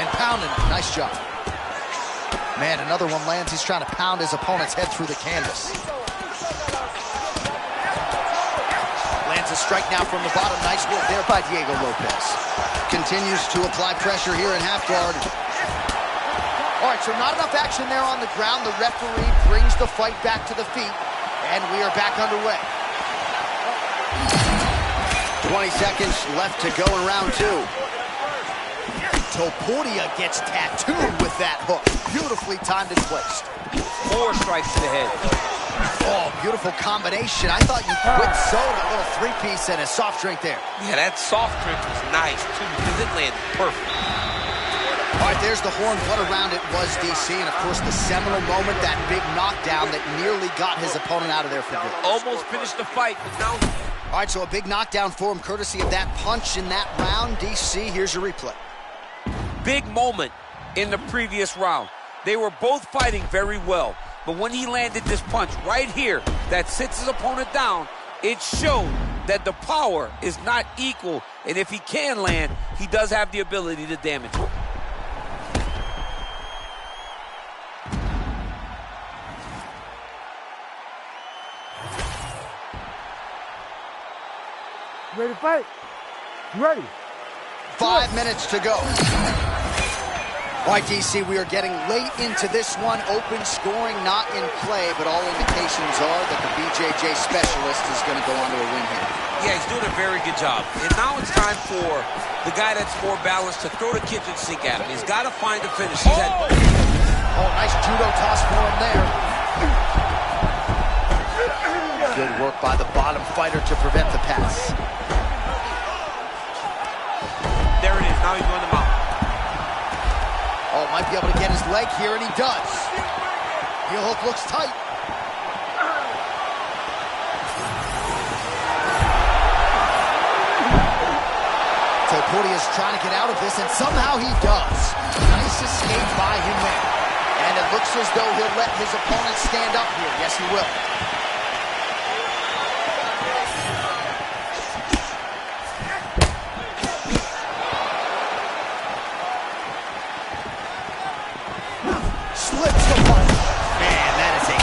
and pounded him. Nice job. Man, another one lands. He's trying to pound his opponent's head through the canvas. Lands a strike now from the bottom. Nice work there by Diego Lopez. Continues to apply pressure here in half guard. All right, so not enough action there on the ground. The referee brings the fight back to the feet, and we are back underway. 20 seconds left to go in round two. Topuria gets tattooed with that hook. Beautifully timed and placed. 4 strikes to the head. Oh, beautiful combination. I thought you quit soda, a little three-piece and a soft drink there. Yeah, that soft drink was nice, too, because it landed perfect. All right, right, there's the horn. What a round it was, DC. And, of course, the seminal moment, that big knockdown that nearly got his opponent out of there for good. Almost finished the fight, but now... All right, so a big knockdown for him, courtesy of that punch in that round. DC, here's your replay. Big moment in the previous round. They were both fighting very well. But when he landed this punch right here that sits his opponent down, it showed that the power is not equal. And if he can land, he does have the ability to damage him. Ready to fight? Ready. 5 minutes to go. All right, DC, we are getting late into this one. Open scoring not in play, but all indications are that the BJJ specialist is going to go on to a win here. Yeah, he's doing a very good job. And now it's time for the guy that's more balanced to throw the kitchen sink at him. He's got to find the finish. Oh, nice judo toss for him there. Good work by the bottom fighter to prevent the pass. There it is. Now he's going to mount. Oh, might be able to get his leg here, and he does. Heel hook looks tight. Topuria is trying to get out of this, and somehow he does. Nice escape by him there. And it looks as though he'll let his opponent stand up here. Yes, he will. Slips the punch. Man, that is a...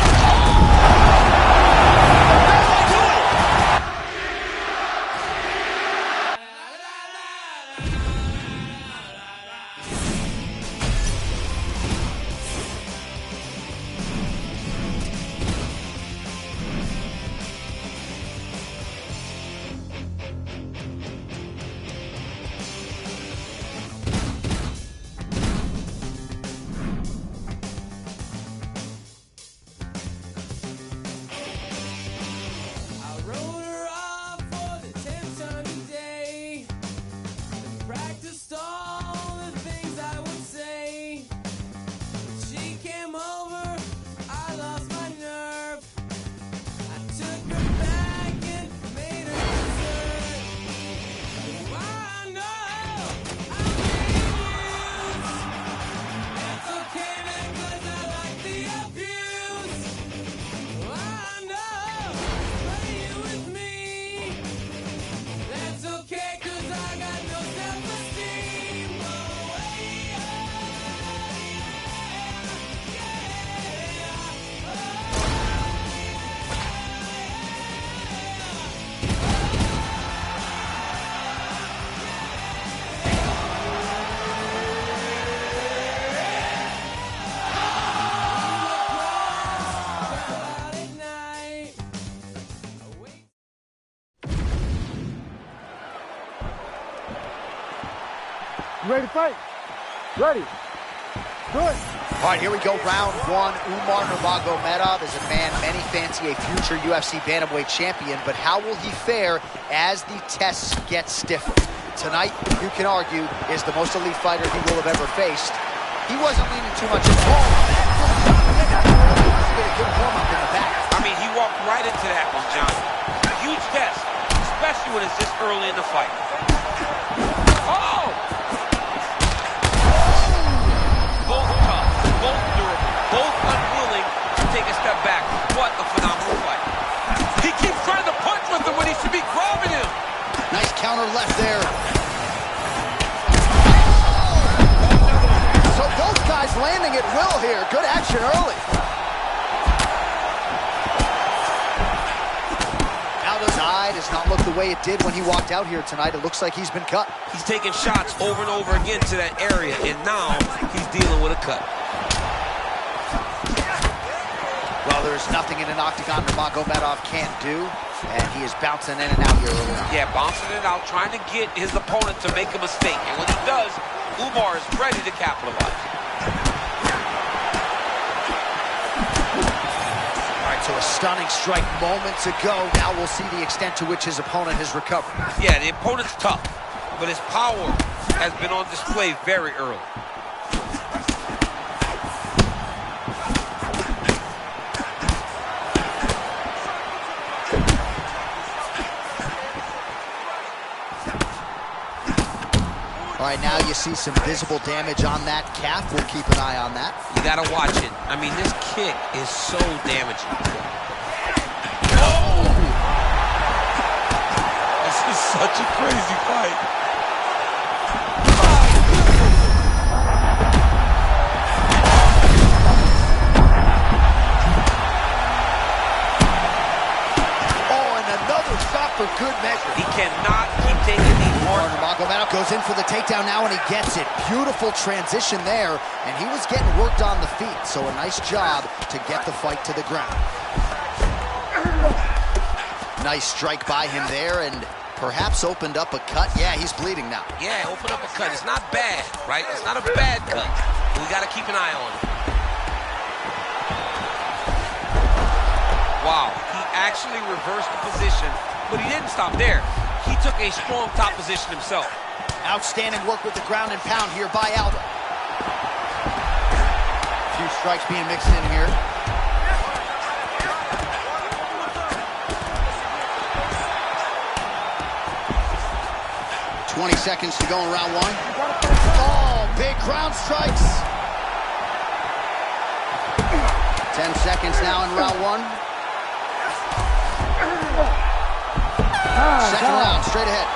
Ready to fight? Ready. Good. All right, here we go, round one. Umar Nurmagomedov is a man many fancy a future UFC bantamweight champion, but how will he fare as the tests get stiffer? Tonight, you can argue, is the most elite fighter he will have ever faced. He wasn't leaning too much into all of that. He did a good warm-up in the back. I mean, he walked right into that one, John. A huge test, especially when it's this early in the fight. Oh! Both tough, both durable, both unwilling to take a step back. What a phenomenal fight. He keeps trying to punch with him when he should be grabbing him. Nice counter left there. So both guys landing at will here. Good action early. Aldo's eye does not look the way it did when he walked out here tonight. It looks like he's been cut. He's taking shots over and over again to that area, and now he's dealing with a cut. Well, there's nothing in an octagon Nurmagomedov can't do, and he is bouncing in and out here early on. Yeah, bouncing it out, trying to get his opponent to make a mistake. And when he does, Umar is ready to capitalize. All right, so a stunning strike moments ago. Now we'll see the extent to which his opponent has recovered. Yeah, the opponent's tough, but his power has been on display very early. right, now you see some visible damage on that calf. We'll keep an eye on that. You gotta watch it. I mean, this kick is so damaging. This is such a crazy fight. For good measure. He cannot keep taking these more. Nurmagomedov goes in for the takedown now, and he gets it. Beautiful transition there, and he was getting worked on the feet, so a nice job to get the fight to the ground. Nice strike by him there, and perhaps opened up a cut. Yeah, he's bleeding now. Yeah, opened up a cut. It's not bad, right? It's not a bad cut. We got to keep an eye on it. Wow, he actually reversed the position. But he didn't stop there. He took a strong top position himself. Outstanding work with the ground and pound here by Aldo. A few strikes being mixed in here. "20 seconds to go in round one." Oh, big ground strikes. 10 seconds now in round one. Second round, straight ahead.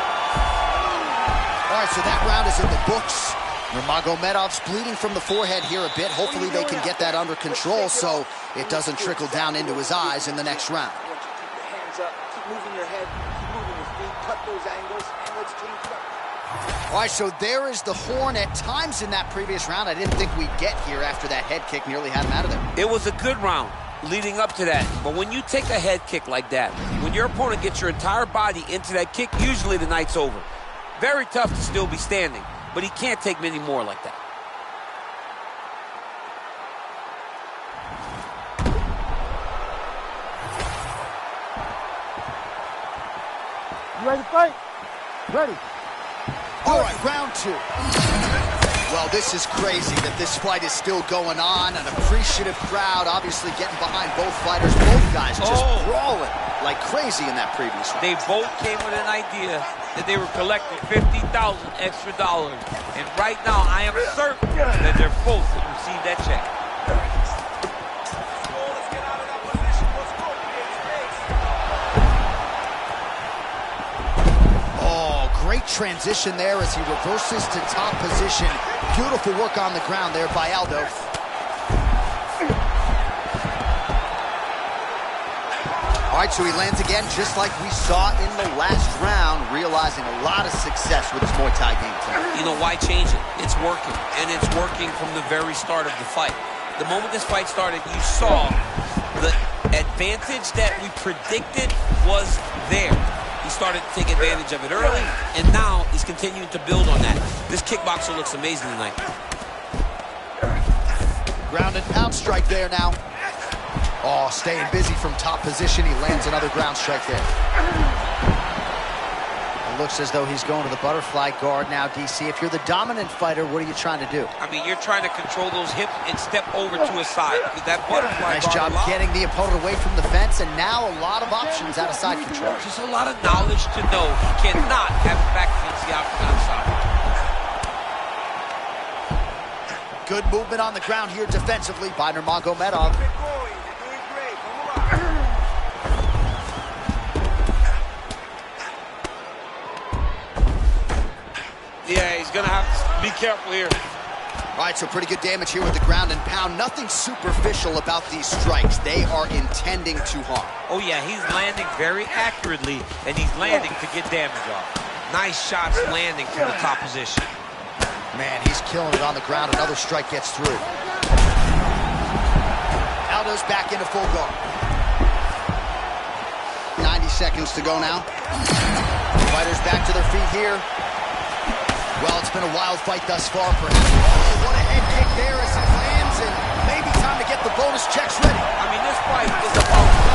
All right, so that round is in the books. Nurmagomedov's bleeding from the forehead here a bit. Hopefully they can get that under control so it doesn't trickle down into his eyes in the next round. I want you to keep your hands up, keep moving your head, keep moving your feet, cut those angles, and let's change it up. All right, so there is the horn at times in that previous round. I didn't think we'd get here after that head kick nearly had him out of there. It was a good round leading up to that. But when you take a head kick like that, when your opponent gets your entire body into that kick, usually the night's over. Very tough to still be standing, but he can't take many more like that. You ready to fight? Ready. All right, round two. Well, this is crazy that this fight is still going on. An appreciative crowd obviously getting behind both fighters. Both guys just brawling like crazy in that previous round. They both came with an idea that they were collecting $50,000 extra dollars. And right now, I am certain that they're both going to receive that check. Great transition there as he reverses to top position. Beautiful work on the ground there by Aldo. All right, so he lands again just like we saw in the last round, realizing a lot of success with his Muay Thai game tonight. You know, why change it? It's working, and it's working from the very start of the fight. The moment this fight started, you saw the advantage that we predicted was there. He started to take advantage of it early, and now he's continuing to build on that. This kickboxer looks amazing tonight. Ground and pound strike there now. Oh, staying busy from top position. He lands another ground strike there. It looks as though he's going to the butterfly guard now, DC. If you're the dominant fighter, what are you trying to do? I mean, you're trying to control those hips and step over to his side. Because that butterfly nice job getting the opponent away from the fence, and now a lot of options out of side control. Just a lot of knowledge to know he cannot have him back against the octagon side. Good movement on the ground here defensively by Nurmagomedov. Yeah, he's gonna have to be careful here. All right, so pretty good damage here with the ground and pound. Nothing superficial about these strikes. They are intending to harm. Oh yeah, he's landing very accurately, and he's landing to get damage off. Nice shots landing from the top position. Man, he's killing it on the ground. Another strike gets through. Aldo's back into full guard. 90 seconds to go now. Fighters back to their feet here. Well, it's been a wild fight thus far, perhaps. Oh, what a head kick there as it lands, and maybe time to get the bonus checks ready. I mean, this fight is about...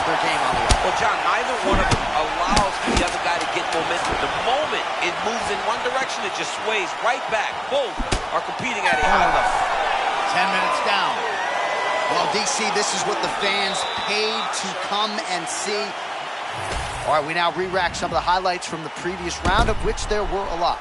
their game on the way. Well, John, neither one of them allows the other guy to get momentum. The moment it moves in one direction, it just sways right back. Both are competing at a high level. 10 minutes down. Well, DC, this is what the fans paid to come and see. All right, we now re-rack some of the highlights from the previous round, of which there were a lot.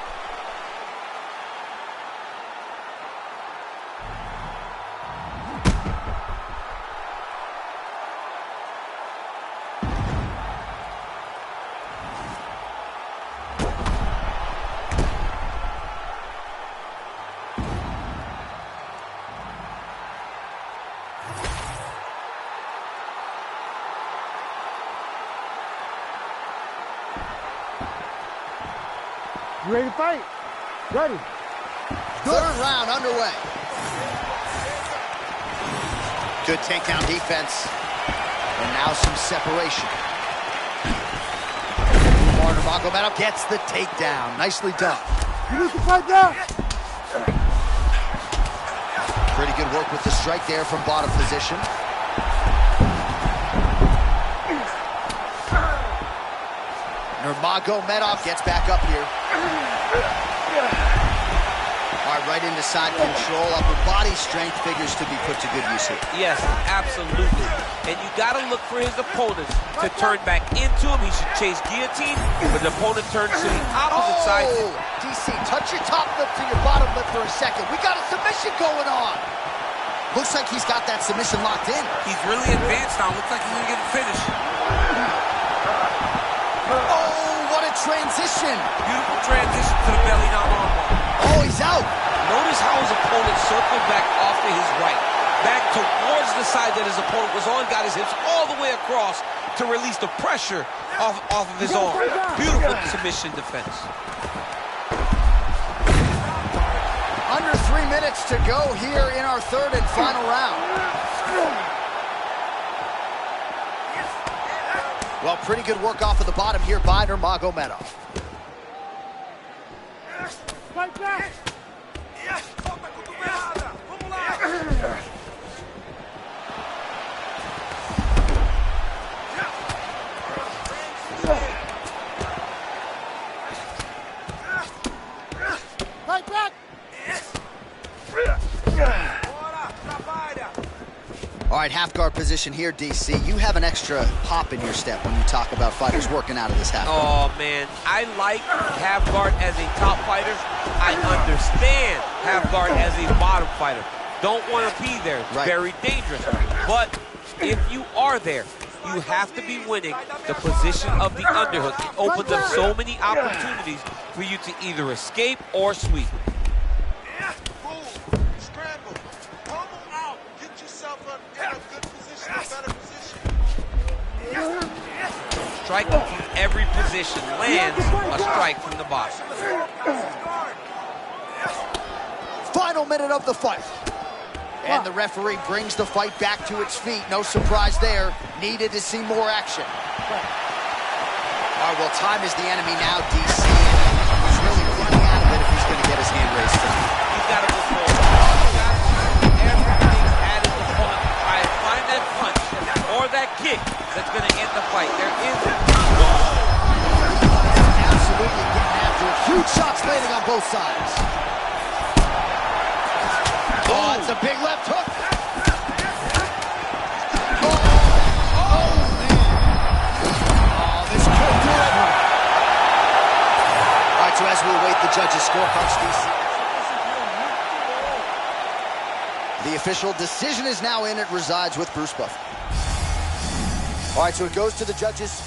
You ready to fight? Ready. Third round underway. Good takedown defense. And now some separation. Umar Nurmagomedov gets the takedown. Nicely done. You need to fight now. Pretty good work with the strike there from bottom position. Nurmagomedov gets back up here. All right, right into side control. Upper body strength figures to be put to good use here. Yes, absolutely. And you got to look for his opponents to turn back into him. He should chase guillotine, but the opponent turns to the opposite side. DC, touch your top lip to your bottom lip for a second. We got a submission going on. Looks like he's got that submission locked in. He's really advanced now. Looks like he's going to get the finish. Oh, what a transition. Beautiful transition to the belly down armbar. Oh, he's out. Notice how his opponent circled back off to his right. Back towards the side that his opponent was on, got his hips all the way across to release the pressure off of his arm. Beautiful submission defense. Under 3 minutes to go here in our third and final round. Well, pretty good work off of the bottom here by Nurmagomedov. Fight back. Fight back. All right, half guard position here, DC. You have an extra pop in your step when you talk about fighters working out of this half guard. Oh, man. I like half guard as a top fighter. I understand half guard as a bottom fighter. Don't want to be there. It's very dangerous. But if you are there, you have to be winning the position of the underhook. It opens up so many opportunities for you to either escape or sweep. Strike from every position, lands a strike from the bottom. Final minute of the fight. And the referee brings the fight back to its feet. No surprise there. Needed to see more action. All right, well, time is the enemy now, DC. He's really running out of it if he's going to get his hand raised tonight. He's got to go forward. He's got to do everything at his opponent to try and find that punch or that kick that's going to end the fight. There is absolutely getting after it. Huge shots landing on both sides. Oh, it's a big left hook. Oh, man. Oh, this could do it. All right, so as we await the judges' scorecards, DC. The official decision is now in. It resides with Bruce Buffer. All right, so it goes to the judges.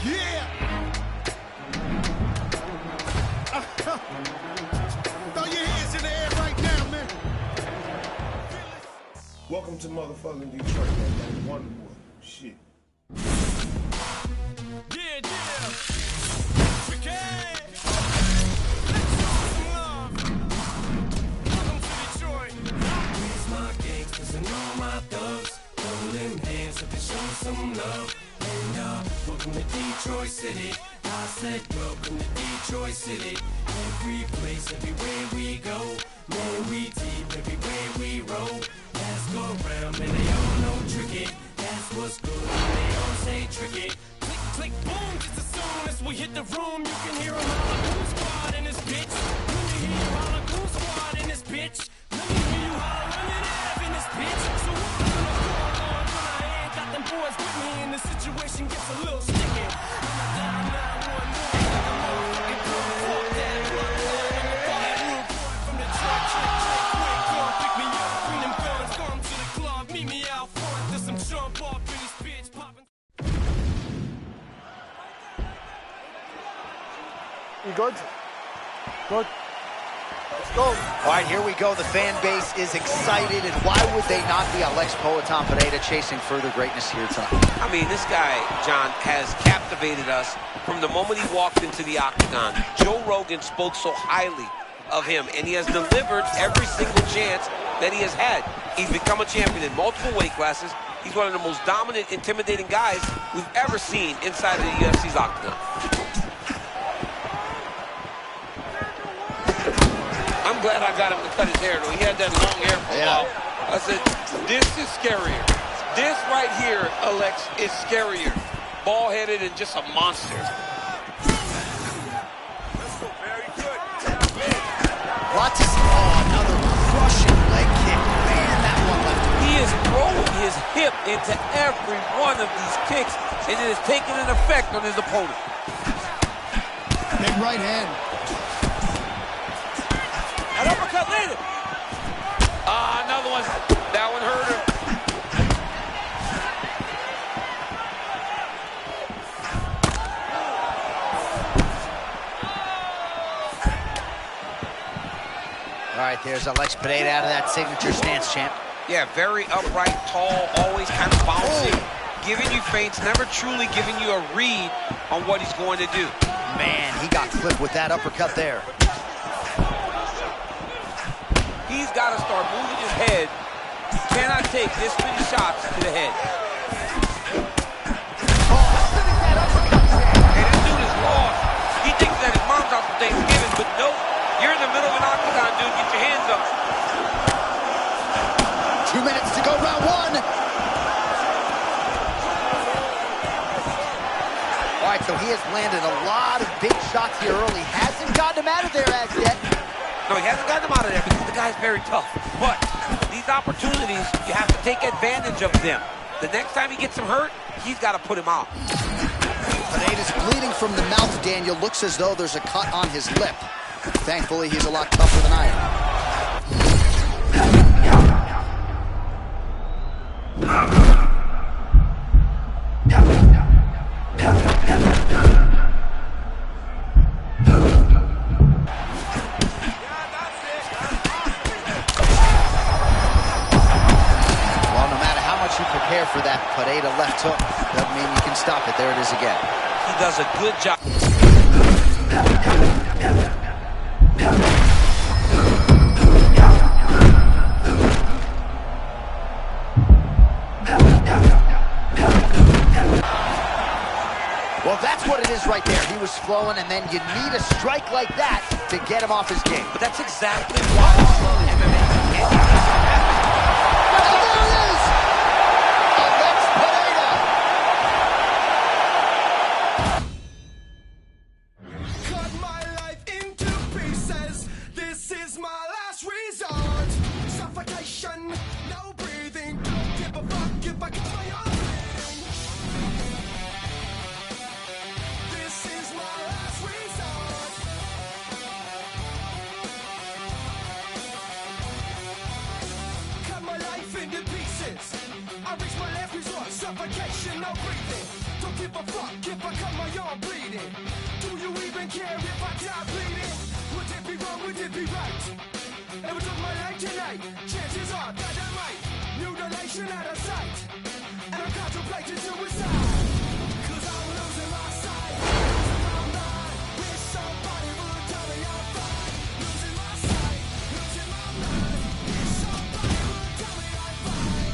Yeah! Throw your hands in the air right now, man. Welcome to motherfucking Detroit, man. Wonder Boy. Shit. Yeah, yeah. Tricky. Welcome to Detroit. Raise my gangsters and all my thugs. Throw them hands up and show some love. And welcome to Detroit City. I said welcome to Detroit City. Every place, everywhere we go. Man, we deep everywhere we roll. Let's go round, man, they all know tricky. That's what's good, they all say tricky. Click, click, boom, just as soon as we hit the room, you can hear 'em holler, Goon Squad in this bitch. Let me hear you holler, Goon Squad in this bitch. Let me hear you holler, run it out in this bitch. So what's going on when I ain't got them boys with me and the situation gets a little sticky. I'm a down 911, like a motherfucking pimp. Fuck that, fuck that, I'm a fucking rude boy from the track, quick, come pick me up, bring them guns, come to the club, meet me out front, there's some jump off in this bitch, poppin'. You good? Good. Let's go. All right, here we go. The fan base is excited, and why would they not be? Alex Poatan Pineda chasing further greatness here tonight. I mean, this guy, John, has captivated us from the moment he walked into the octagon. Joe Rogan spoke so highly of him, and he has delivered every single chance that he has had. He's become a champion in multiple weight classes. He's one of the most dominant, intimidating guys we've ever seen inside of the UFC's octagon. I'm glad I got him to cut his hair, though. He had that long hair for a while. I said, this is scarier. This right here, Alex, is scarier. Bald-headed and just a monster. Lots of, another crushing leg kick. Man, that one left him. He is throwing his hip into every one of these kicks, and it is taking an effect on his opponent. Big right hand. An uppercut later. Another one. That one hurt him. All right, there's Alex Pineda out of that signature stance, champ. Yeah, very upright, tall, always kind of bouncy, giving you feints, never truly giving you a read on what he's going to do. Man, he got clipped with that uppercut there. He's got to start moving his head. He cannot take this many shots to the head. Hey, this dude is lost. He thinks that his mom's out for Thanksgiving, but nope. You're in the middle of an octagon, dude. Get your hands up. 2 minutes to go, round one. All right, so he has landed a lot of big shots here early. Hasn't gotten him out of there as yet. No, he hasn't gotten him out of there because the guy's very tough. But these opportunities, you have to take advantage of them. The next time he gets him hurt, he's got to put him out. Pineda's bleeding from the mouth, Daniel. Looks as though there's a cut on his lip. Thankfully, he's a lot tougher than I am. Well, no matter how much you prepare for that Pineda left hook, doesn't mean you can stop it. There it is again. He does a good job. Well, that's what it is right there. He was flowing, and then you need a strike like that to get him off his game. But that's exactly why MMA. And there it is! Alex Pineda! Cut my life into pieces. This is my last resort. Suffocation, no breathing. Don't give a fuck if I cut my own thing. This is my last resort. Cut my life into pieces. I reach my last resort. Suffocation, no breathing. Don't give a fuck if I cut my arm bleeding. Do you even care if I die bleeding? Would it be wrong? Would it be right? It was on my life tonight. Chances are that I might. Mutilation out of sight. And I'm contemplating suicide. Cause I'm losing my sight. Losing my mind. Wish somebody would tell me I'm fine. Losing my sight. Losing my mind. Wish somebody would tell me I'm fine.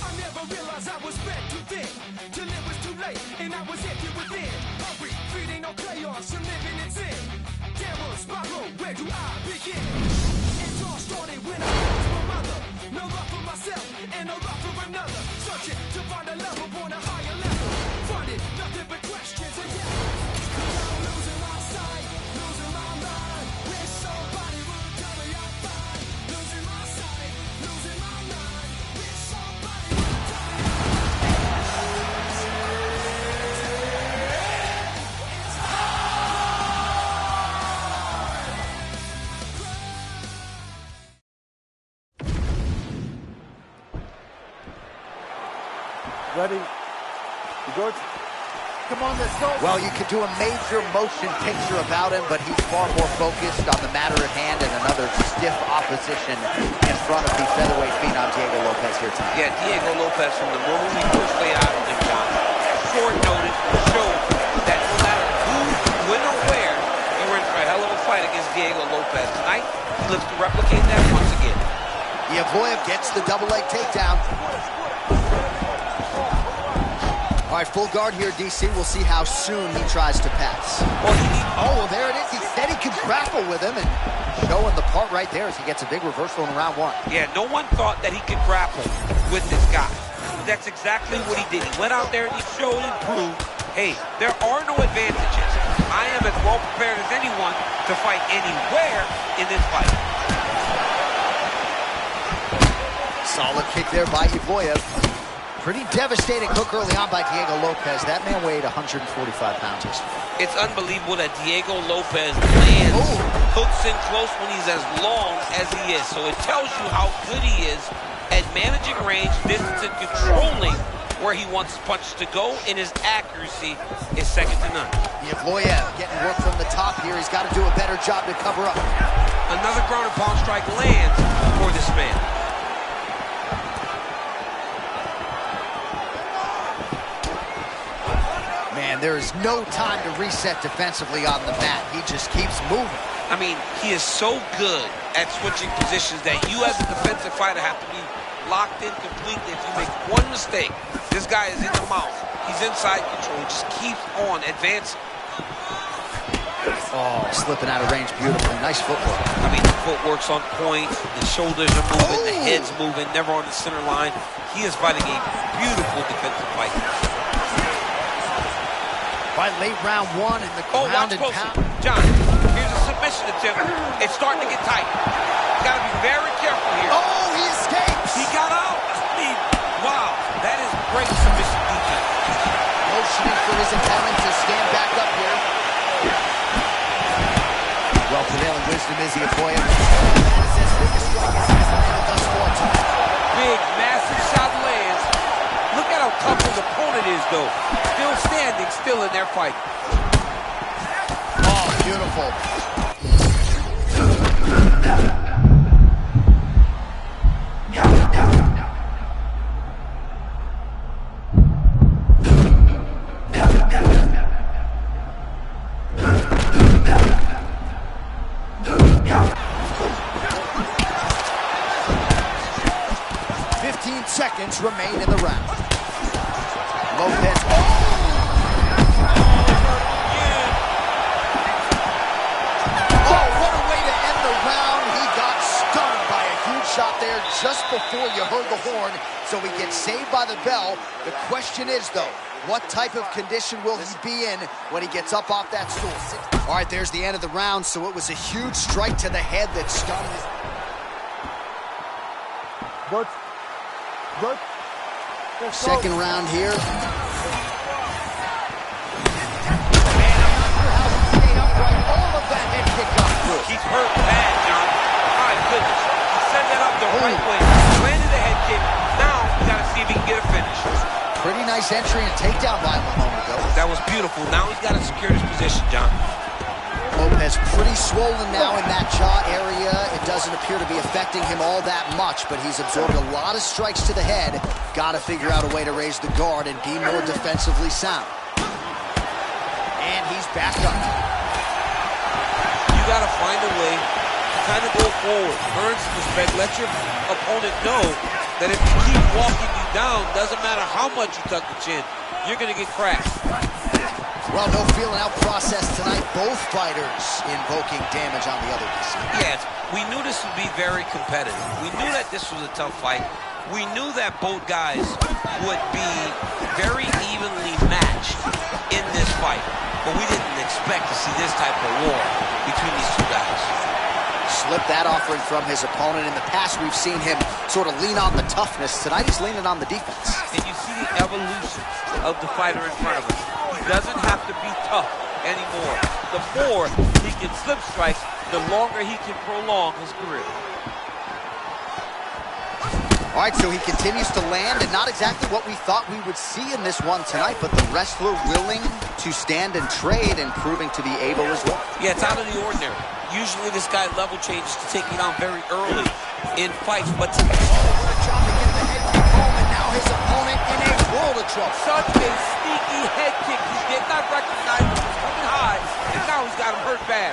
I never realized I was meant to in till it was too late, and I was empty within. Hungry, feeding on chaos and living in sin. Downward spiral, where do I begin? It all started when I lost my mother. No love for myself and no love for another. Searching to find a love upon a higher level. Finding nothing but questions and doubts. 'Cause I'm losing my sight, losing my mind. Wish somebody would tell me I'm fine. Losing my sight, losing my mind. Wish somebody would tell me Ready? You good? Come on, let's go. Well, you could do a major motion picture about him, but he's far more focused on the matter at hand and another stiff opposition in front of the featherweight phenom Diego Lopez here tonight. Yeah, Diego Lopez, from the moment we first laid out on him, John, short notice, showed that no matter who, when or where, you were in for a hell of a fight against Diego Lopez. Tonight, he looks to replicate that once again. Evloev gets the double leg takedown. All right, full guard here, DC. We'll see how soon he tries to pass. Oh, there it is. He said he could grapple with him, and showing the part right there as he gets a big reversal in round one. Yeah, no one thought that he could grapple with this guy. That's exactly what he did. He went out there and he showed and proved, hey, there are no advantages. I am as well prepared as anyone to fight anywhere in this fight. Solid kick there by Evloev. Pretty devastating hook early on by Diego Lopez. That man weighed 145 pounds. It's unbelievable that Diego Lopez lands hooks in close when he's as long as he is. So it tells you how good he is at managing range, distance, and controlling where he wants his punches to go, and his accuracy is second to none. Evloev getting work from the top here. He's got to do a better job to cover up. Another ground and pound strike lands for this man. Man, there is no time to reset defensively on the mat. He just keeps moving. I mean, he is so good at switching positions that you as a defensive fighter have to be locked in completely. If you make one mistake, this guy is in the mouth. He's inside control. He just keeps on advancing. Oh, slipping out of range beautifully. Nice footwork. I mean, the footwork's on point. The shoulders are moving. The head's moving. Never on the center line. He is fighting a beautiful defensive fight. By late round one in the ground and pound. John, here's a submission attempt. It's starting to get tight. Got to be very careful here. Oh, he escapes. He got out. I mean, wow, that is great submission defense. Motioning for his opponent to stand back up here. Well, prevailing wisdom is Evloev. That is his biggest strike he's landed thus far tonight. Big, massive shot lands. Look at how tough his opponent is, though. Still standing, still in their fight. Oh, beautiful. Seconds remain in the round. Lopez. Oh, what a way to end the round. He got stunned by a huge shot there just before you heard the horn, so he gets saved by the bell. The question is, though, what type of condition will he be in when he gets up off that stool? All right, there's the end of the round, so it was a huge strike to the head that stunned his... Good. Good. Second round here. Man, I'm not sure how he stayed upright. All of that head kick got through. He's hurt bad, John. My goodness. He set that up the right way. Landed the head kick. Now, we got to see if he can get a finish. Pretty nice entry and takedown by him a moment ago. That was beautiful. Now he's got to secure his position, John. Lopez pretty swollen now in that jaw area. It doesn't appear to be affecting him all that much, but he's absorbed a lot of strikes to the head. Got to figure out a way to raise the guard and be more defensively sound. And he's back up. You got to find a way to kind of go forward, earn some respect, let your opponent know that if you keep walking you down, doesn't matter how much you tuck the chin, you're going to get cracked. Well, no feeling out process tonight. Both fighters invoking damage on the other. Yes, we knew this would be very competitive. We knew that this was a tough fight. We knew that both guys would be very evenly matched in this fight. But we didn't expect to see this type of war between these two guys. Slipped that offering from his opponent. In the past, we've seen him sort of lean on the toughness. Tonight, he's leaning on the defense. And you see the evolution of the fighter in front of him. He doesn't have to be tough anymore. The more he can slip strike, the longer he can prolong his career. All right, so he continues to land, and not exactly what we thought we would see in this one tonight, but the wrestler willing to stand and trade and proving to be able as well. Yeah, it's out of the ordinary. Usually this guy level changes to take you down very early in fights, but What a job to get the head kick home, and now his opponent in a world of trouble. such a sneaky head kick. He did not recognize it was coming high, and now he's got him hurt bad.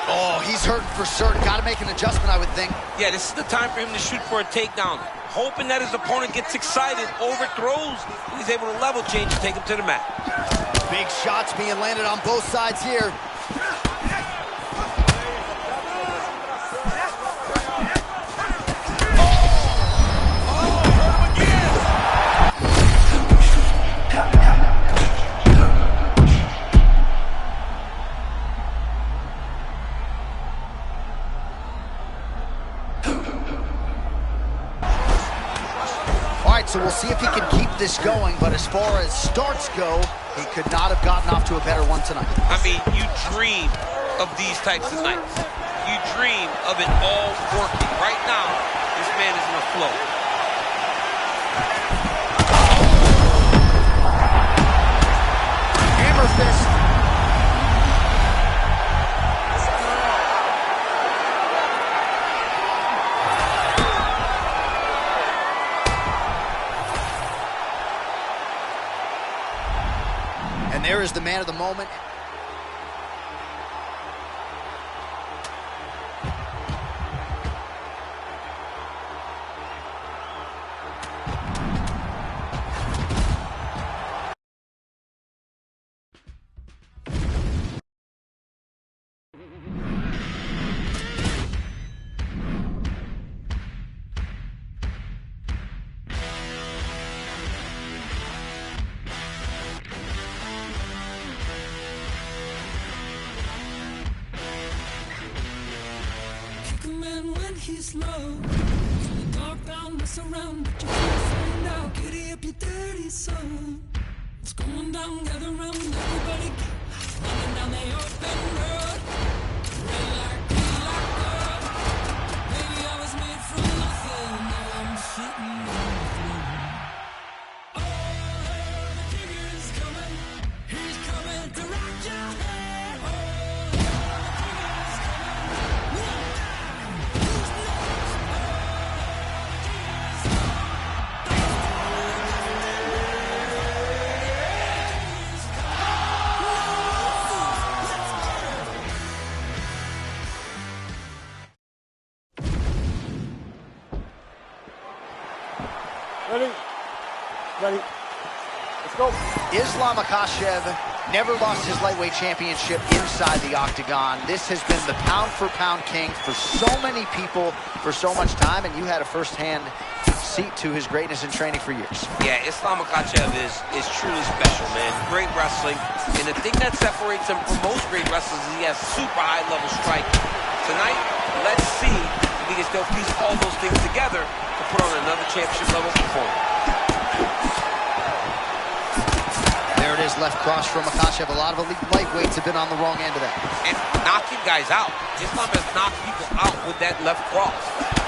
Oh, he's hurting for certain. Got to make an adjustment, I would think. Yeah, this is the time for him to shoot for a takedown. Hoping that his opponent gets excited, overthrows, and he's able to level change and take him to the mat. Big shots being landed on both sides here. So we'll see if he can keep this going, but as far as starts go, he could not have gotten off to a better one tonight. I mean, you dream of these types of nights. You dream of it all working. Right now, this man is in a flow. Hammer fist. And there is the man of the moment. He's low, in the dark darkness around, but you can't find out. Giddy up, you dirty son. It's going down, gather round, everybody get running down the open road. Red like green like gold. Baby, I was made from nothing, now I'm sitting on the throne. Oh, the king is coming, he's coming to rock your head. Oh, the king is coming, one time, who's next? Ready? Ready. Let's go. Islam Makhachev never lost his lightweight championship inside the octagon. This has been the pound-for-pound king for so many people for so much time, and you had a first-hand seat to his greatness in training for years. Yeah, Islam Makhachev is truly special, man. Great wrestling. And the thing that separates him from most great wrestlers is he has super high-level striking. Tonight, let's see if he can still piece all those things together to put on another championship-level performance. There it is, left cross from Makhachev. A lot of elite lightweights have been on the wrong end of that. And knocking guys out. Islam has knocked people out with that left cross.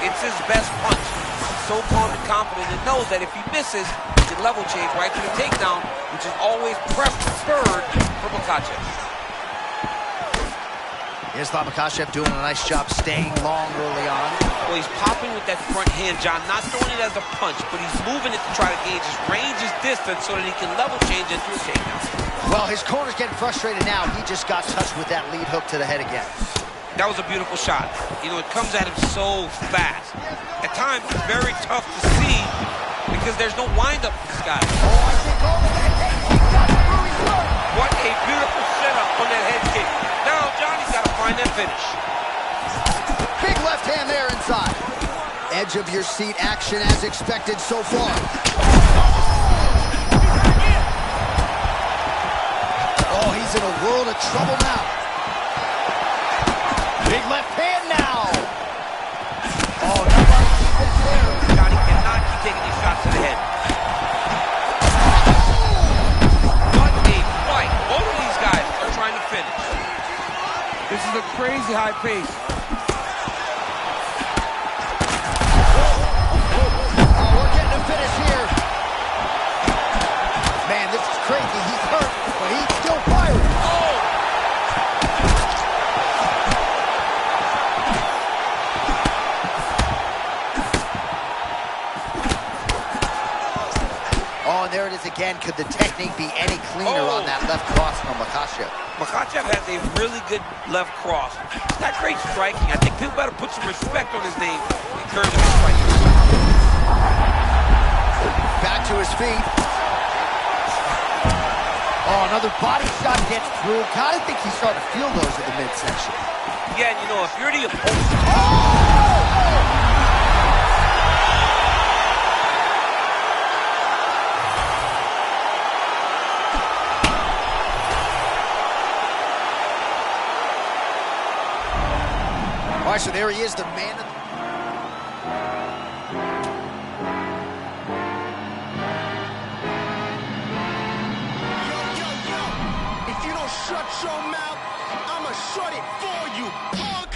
It's his best punch. So calm and confident and knows that if he misses, he can level change right to the takedown, which is always preferred for Makhachev. Islam Makhachev doing a nice job staying long early on. Well, he's popping with that front hand, John, not throwing it as a punch, but he's moving it to try to gauge his range, his distance, so that he can level change into a takedown. Well, his corner's getting frustrated now. He just got touched with that lead hook to the head again. That was a beautiful shot. You know, it comes at him so fast. At time, it's very tough to see because there's no wind-up for this guy. What a beautiful setup on that head kick. Now Johnny's got to find that finish. Big left hand there inside. Edge of your seat action as expected so far. Oh, he's in a world of trouble now. Big left hand now. Oh, nobody is there. Johnny cannot keep taking these shots to the head. What a fight. Both of these guys are trying to finish. This is a crazy high pace. Oh, we're getting a finish here. Man, this is crazy. He's hurt, but he's still firing. Oh, and there it is again. Could the technique be any cleaner on that left cross from Makhachev? Makhachev has a really good left cross. He's not great striking. I think people better put some respect on his name in terms of his striking. Back to his feet. Oh, another body shot gets through. Kind of think he's starting to feel those at the midsection. Yeah, and you know, if you're the opponent... All right, so there he is, the man of the... If you don't shut your mouth, I'ma shut it for you, punk!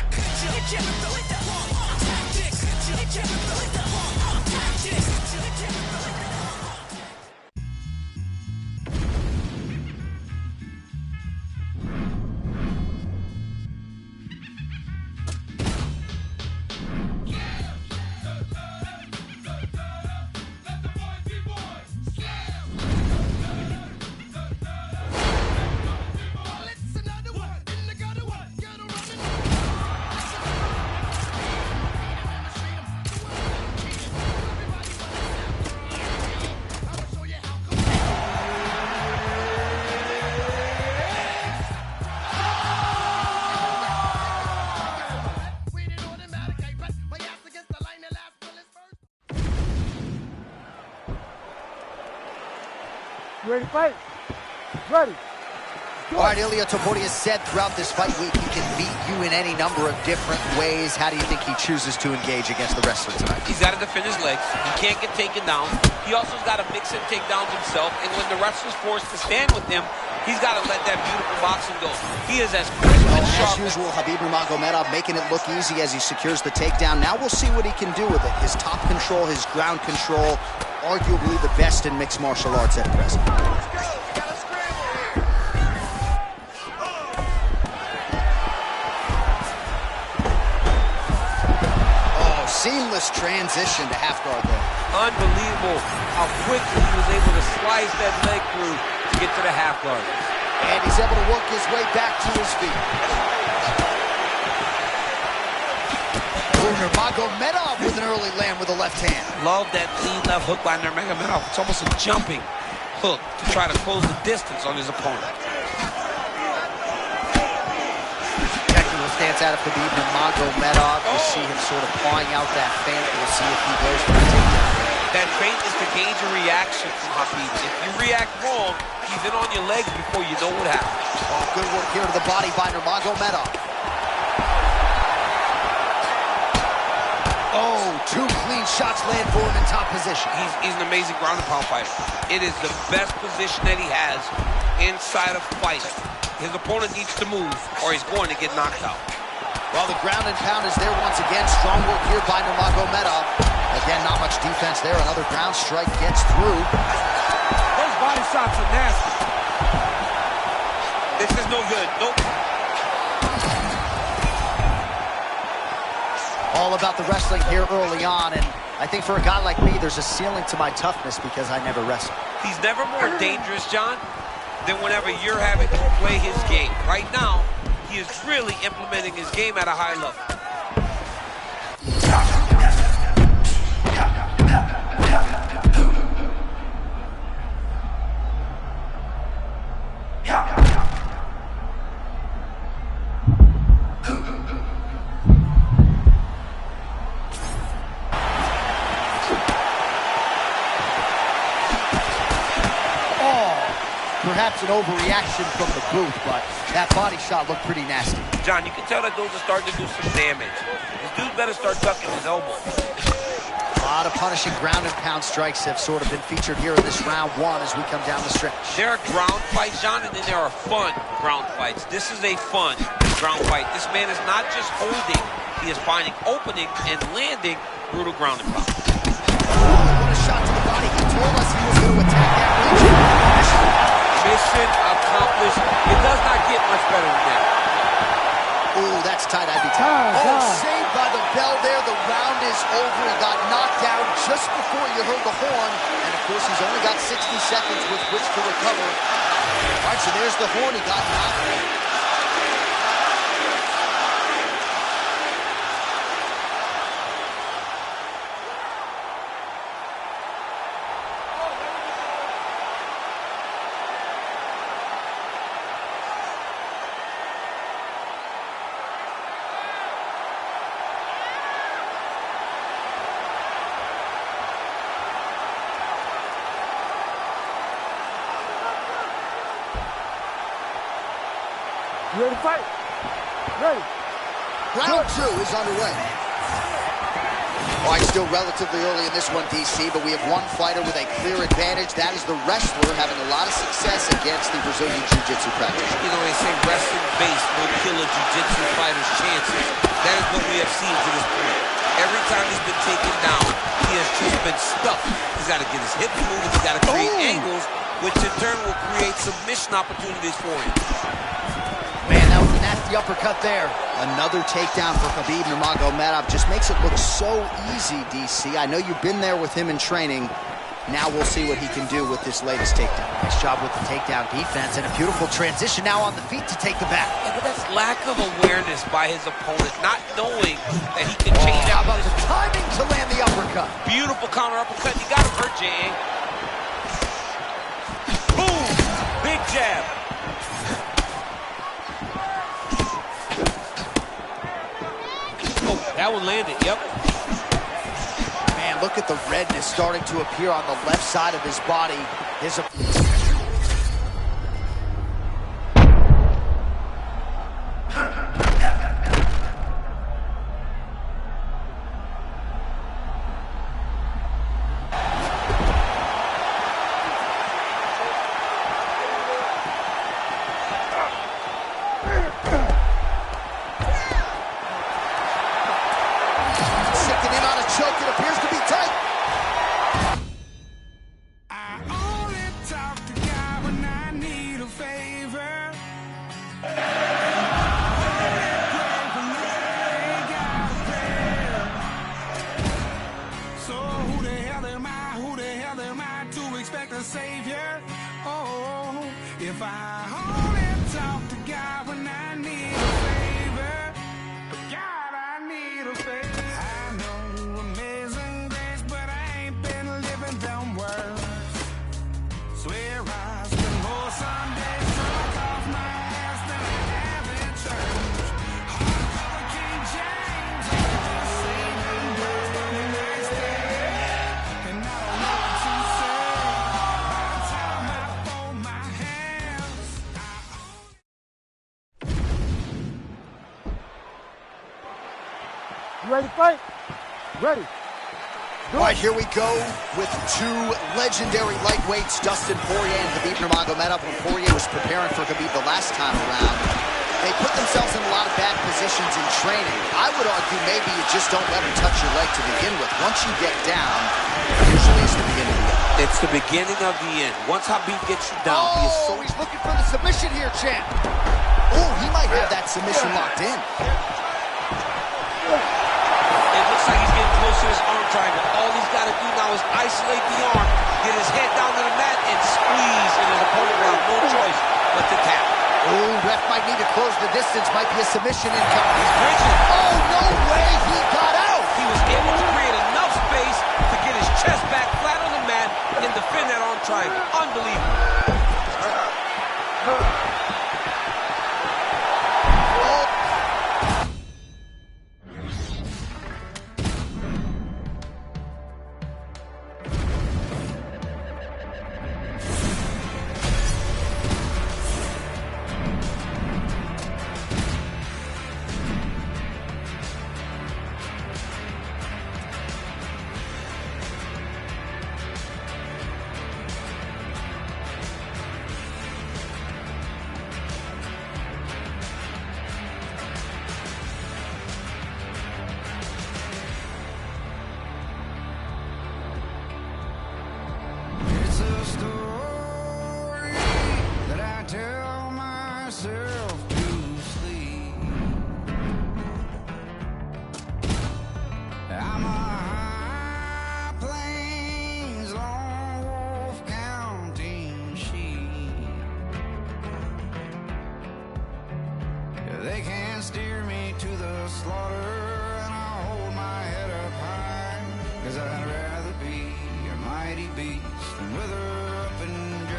You ready to fight? Ready. All right, Ilia Topuria said throughout this fight week he can beat you in any number of different ways. How do you think he chooses to engage against the wrestler tonight? He's got to defend his legs. He can't get taken down. He also has got to mix in takedowns himself. And when the wrestler's forced to stand with him, he's got to let that beautiful boxing go. He is as quick and sharp. As usual, Khabib Nurmagomedov making it look easy as he secures the takedown. Now we'll see what he can do with it. His top control, his ground control, arguably the best in mixed martial arts at present. Seamless transition to half guard there. Unbelievable how quickly he was able to slice that leg through to get to the half guard. And he's able to work his way back to his feet. Nurmagomedov with an early land with a left hand. Love that clean left hook by Nurmagomedov. It's almost a jumping hook to try to close the distance on his opponent. Stance out of Khabib Nurmagomedov. You see him sort of pawing out that feint. We'll see if he goes for a takedown. That feint is to gauge a reaction from Khabib. If you react wrong, he's in on your legs before you know what happened. Oh, good work here to the body by Nurmagomedov. Oh, two clean shots land for him in top position. He's an amazing ground and pound fighter. It is the best position that he has inside a fight. His opponent needs to move or he's going to get knocked out. Well, the ground and pound is there once again. Strong work here by Nurmagomedov. Again, not much defense there. Another ground strike gets through. Those body shots are nasty. This is no good. Nope. All about the wrestling here early on, and I think for a guy like me, there's a ceiling to my toughness because I never wrestle. He's never more dangerous, John, than whenever you're having to play his game. Right now, he is really implementing his game at a high level. Perhaps an overreaction from the booth, but that body shot looked pretty nasty. John, you can tell that those are starting to do some damage. This dude better start ducking his elbows. A lot of punishing ground and pound strikes have sort of been featured here in this round one as we come down the stretch. There are ground fights, John, and then there are fun ground fights. This is a fun ground fight. This man is not just holding, he is finding opening and landing brutal ground and pound. What a shot to the body. He told us he was going to attack that region. Mission accomplished. It does not get much better than that. Ooh, that's tight, I'd be tight. Oh, saved by the bell there. The round is over. He got knocked down just before you heard the horn. And, of course, he's only got 60 seconds with which to recover. All right, so there's the horn. He got knocked down. You ready to fight? Ready. Round two is underway. All right, still relatively early in this one, DC, but we have one fighter with a clear advantage. That is the wrestler having a lot of success against the Brazilian Jiu-Jitsu practitioner. You know, they say wrestling-based will kill a Jiu-Jitsu fighter's chances. That is what we have seen to this point. Every time he's been taken down, he has just been stuck. He's got to get his hips moving. He's got to create angles, which in turn will create submission opportunities for him. Man, that was a nasty uppercut there. Another takedown for Khabib Nurmagomedov. Just makes it look so easy, DC. I know you've been there with him in training. Now we'll see what he can do with this latest takedown. Nice job with the takedown defense and a beautiful transition now on the feet to take the back. Yeah, but that's lack of awareness by his opponent, not knowing that he can change out. How about the timing to land the uppercut? Beautiful counter uppercut. You got him hurt, J.A. Boom! Big jab. Oh, that one landed, yep. Man, look at the redness starting to appear on the left side of his body. His ready to fight? Ready. All right, here we go with two legendary lightweights, Dustin Poirier and Khabib Nurmagomedov. When Poirier was preparing for Khabib the last time around, they put themselves in a lot of bad positions in training. I would argue maybe you just don't let him touch your leg to begin with. Once you get down, usually it's the beginning of the end. It's the beginning of the end. Once Khabib gets you down, he's looking for the submission here, champ. Oh, he might have that submission locked in. It looks like he's getting close to his arm triangle. All he's got to do now is isolate the arm, get his head down to the mat, and squeeze in his opponent round. No choice but to tap. Oh, ref might need to close the distance. Might be a submission incoming. He's bridging. Oh, no way! He got out! He was able to create enough space to get his chest back flat on the mat and defend that arm triangle. Unbelievable. They can't steer me to the slaughter, and I'll hold my head up high, 'cause I'd rather be a mighty beast than wither up and dry.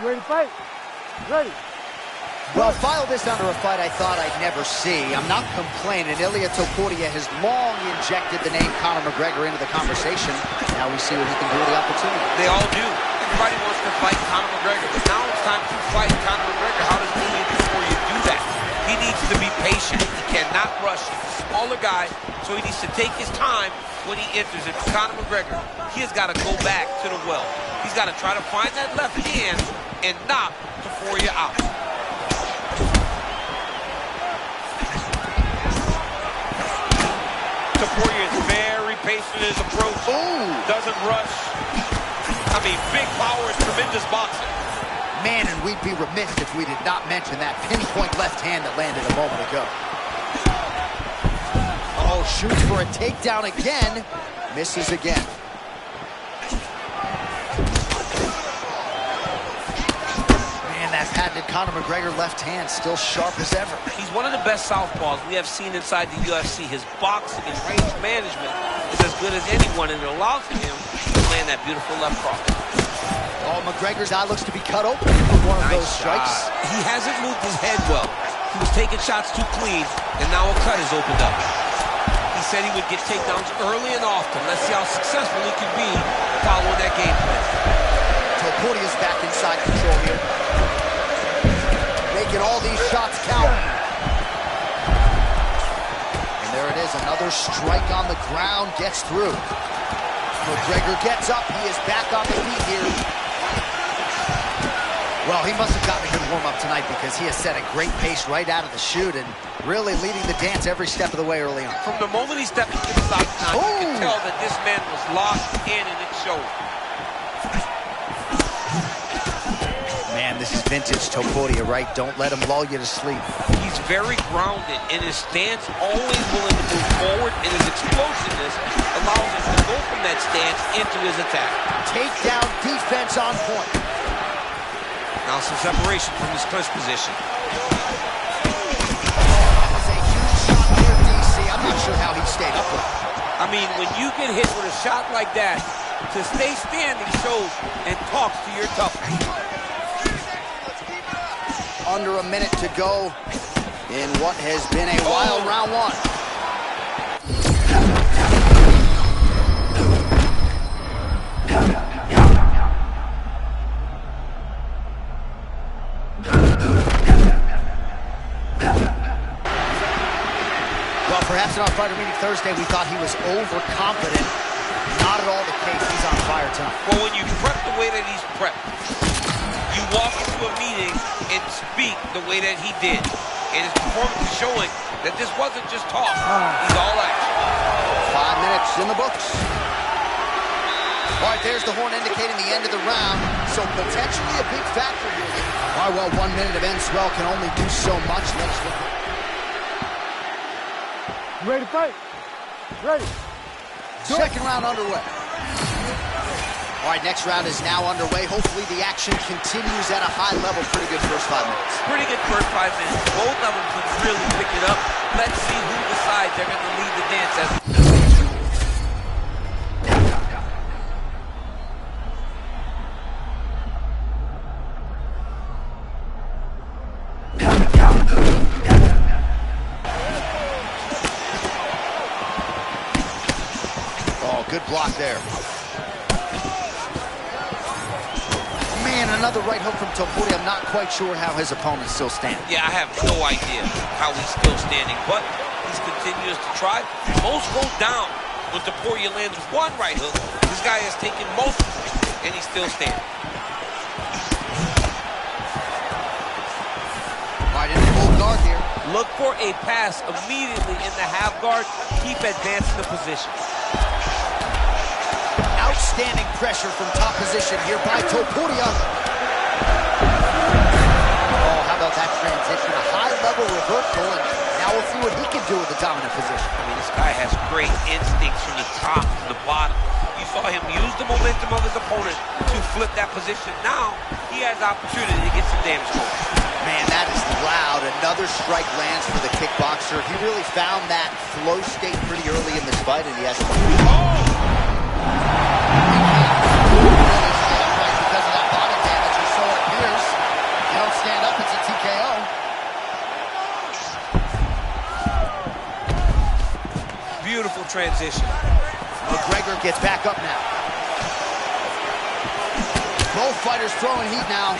Ready to fight? Ready. Well, file this under a fight I thought I'd never see. I'm not complaining. Ilia Topuria has long injected the name Conor McGregor into the conversation. Now we see what he can do with the opportunity. They all do. Everybody wants to fight Conor McGregor, but now it's time to fight Conor McGregor. How does Ilia Topuria do that? He needs to be patient. He cannot rush. He's a smaller guy, so he needs to take his time when he enters. If Conor McGregor, he has got to go back to the well. He's got to try to find that left hand and knock Topuria out. Topuria is very patient in his approach. Ooh. Doesn't rush. I mean, big power is tremendous boxing. Man, and we'd be remiss if we did not mention that pinpoint left hand that landed a moment ago. Oh, shoots for a takedown again. Misses again. Man, that patented Conor McGregor left hand still sharp as ever. He's one of the best southpaws we have seen inside the UFC. His boxing and range management is as good as anyone, and it allows him to land that beautiful left cross. Oh, McGregor's eye looks to be cut open for one of those strikes. He hasn't moved his head well. He was taking shots too clean, and now a cut has opened up. He said he would get takedowns early and often. Let's see how successful he can be following that game plan. Topuria's back inside control here. Making all these shots count. And there it is, another strike on the ground, gets through. McGregor gets up, he is back on the feet here. Well, he must have gotten a good warm-up tonight because he has set a great pace right out of the chute and really leading the dance every step of the way early on. From the moment he stepped into the octagon, you can tell that this man was locked in and it showed. Man, this is vintage Topuria, right? Don't let him lull you to sleep. He's very grounded in his stance, always willing to move forward, and his explosiveness allows him to go from that stance into his attack. Takedown defense on point. Now some separation from his clinch position. That's a huge shot here, DC. I'm not sure how he stayed up with it. I mean, when you get hit with a shot like that, to stay standing shows and talks to your toughness. Under a minute to go in what has been a wild round one. Well, perhaps in our fighter meeting Thursday, we thought he was overconfident. Not at all the case. He's on fire tonight. Well, when you prep the way that he's prepped, you walk into a meeting and speak the way that he did. And his performance is showing that this wasn't just talk. He's all action. 5 minutes in the books. All right, there's the horn indicating the end of the round. So potentially a big factor here. All right, well, 1 minute of end swell can only do so much. Let's look. Ready to fight? Ready. Second round underway. All right, next round is now underway. Hopefully the action continues at a high level. Pretty good first 5 minutes. Pretty good first 5 minutes. Both of them can really pick it up. Let's see who decides they're going to lead the dance as good block there. Man, another right hook from Topuria. I'm not quite sure how his opponent's still standing. Yeah, I have no idea how he's still standing, but he's continues to try. Most go down when Topuria lands with one right hook. This guy has taken multiple, and he's still standing. All right, in the full guard here. Look for a pass immediately in the half guard. Keep advancing the position. Outstanding pressure from top position here by Topuria. Oh, how about that transition? A high-level reversal, and now we'll see what he can do with the dominant position. I mean, this guy has great instincts from the top to the bottom. You saw him use the momentum of his opponent to flip that position. Now, he has opportunity to get some damage going. Man, that is loud. Another strike lands for the kickboxer. He really found that flow state pretty early in this fight, and he has... Because of that body damage, or so it appears. You don't stand up, it's a TKO. Beautiful transition. McGregor gets back up now. Both fighters throwing heat now.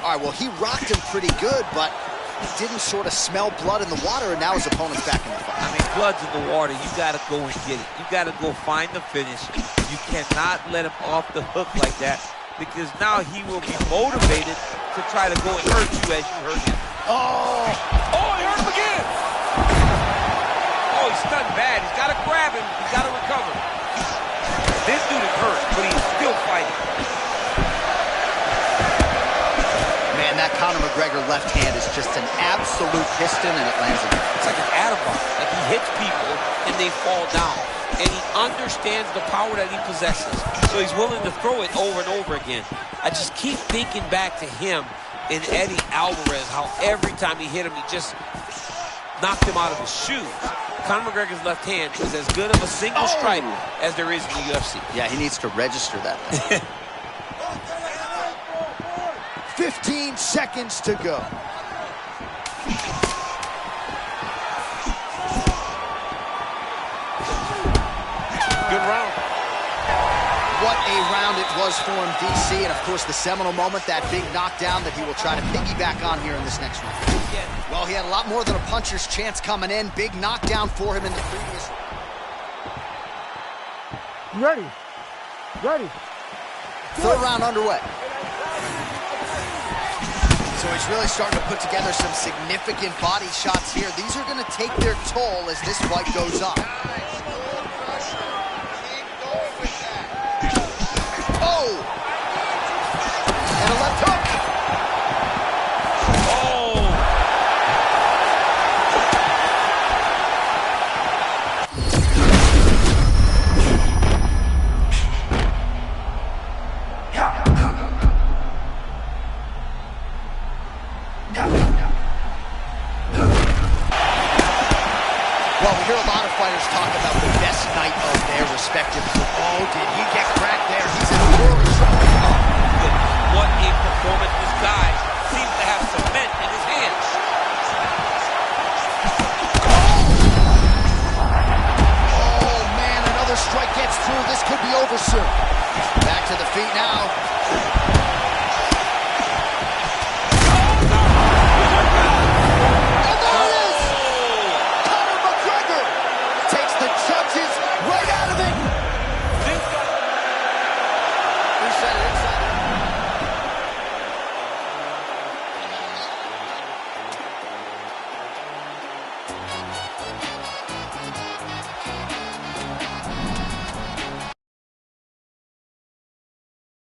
All right, well, he rocked him pretty good, but he didn't sort of smell blood in the water, and now his opponent's back in the fight. I mean, blood's in the water. You got to go and get it. You got to go find the finish. You cannot let him off the hook like that, because now he will be motivated to try to go and hurt you as you hurt him. Oh! Oh, he hurt him again! Oh, he's stunned bad. He's got to grab him. He's got to recover. This dude is hurt, but he's still fighting. Man, that Conor McGregor left hand is just an absolute piston, and it lands again. It's like an atom bomb. Like, he hits people, and they fall down. And he understands the power that he possesses. So he's willing to throw it over and over again. I just keep thinking back to him and Eddie Alvarez, how every time he hit him, he just knocked him out of his shoes. Conor McGregor's left hand is as good of a single strike as there is in the UFC. Yeah, he needs to register that. 15 seconds to go. Good round. What a round it was for him, DC, and of course the seminal moment, that big knockdown that he will try to piggyback on here in this next round. Well, he had a lot more than a puncher's chance coming in. Big knockdown for him in the previous. Ready. Ready. Third round underway. So he's really starting to put together some significant body shots here. These are going to take their toll as this fight goes on. Oh! And a left hook. Well, we hear a lot of fighters talk about the best night of their respective. Oh, did he get cracked there? He's in a world of trouble. What a performance. This guy seems to have cement in his hands. Oh, man, another strike gets through. This could be over soon. Back to the feet now.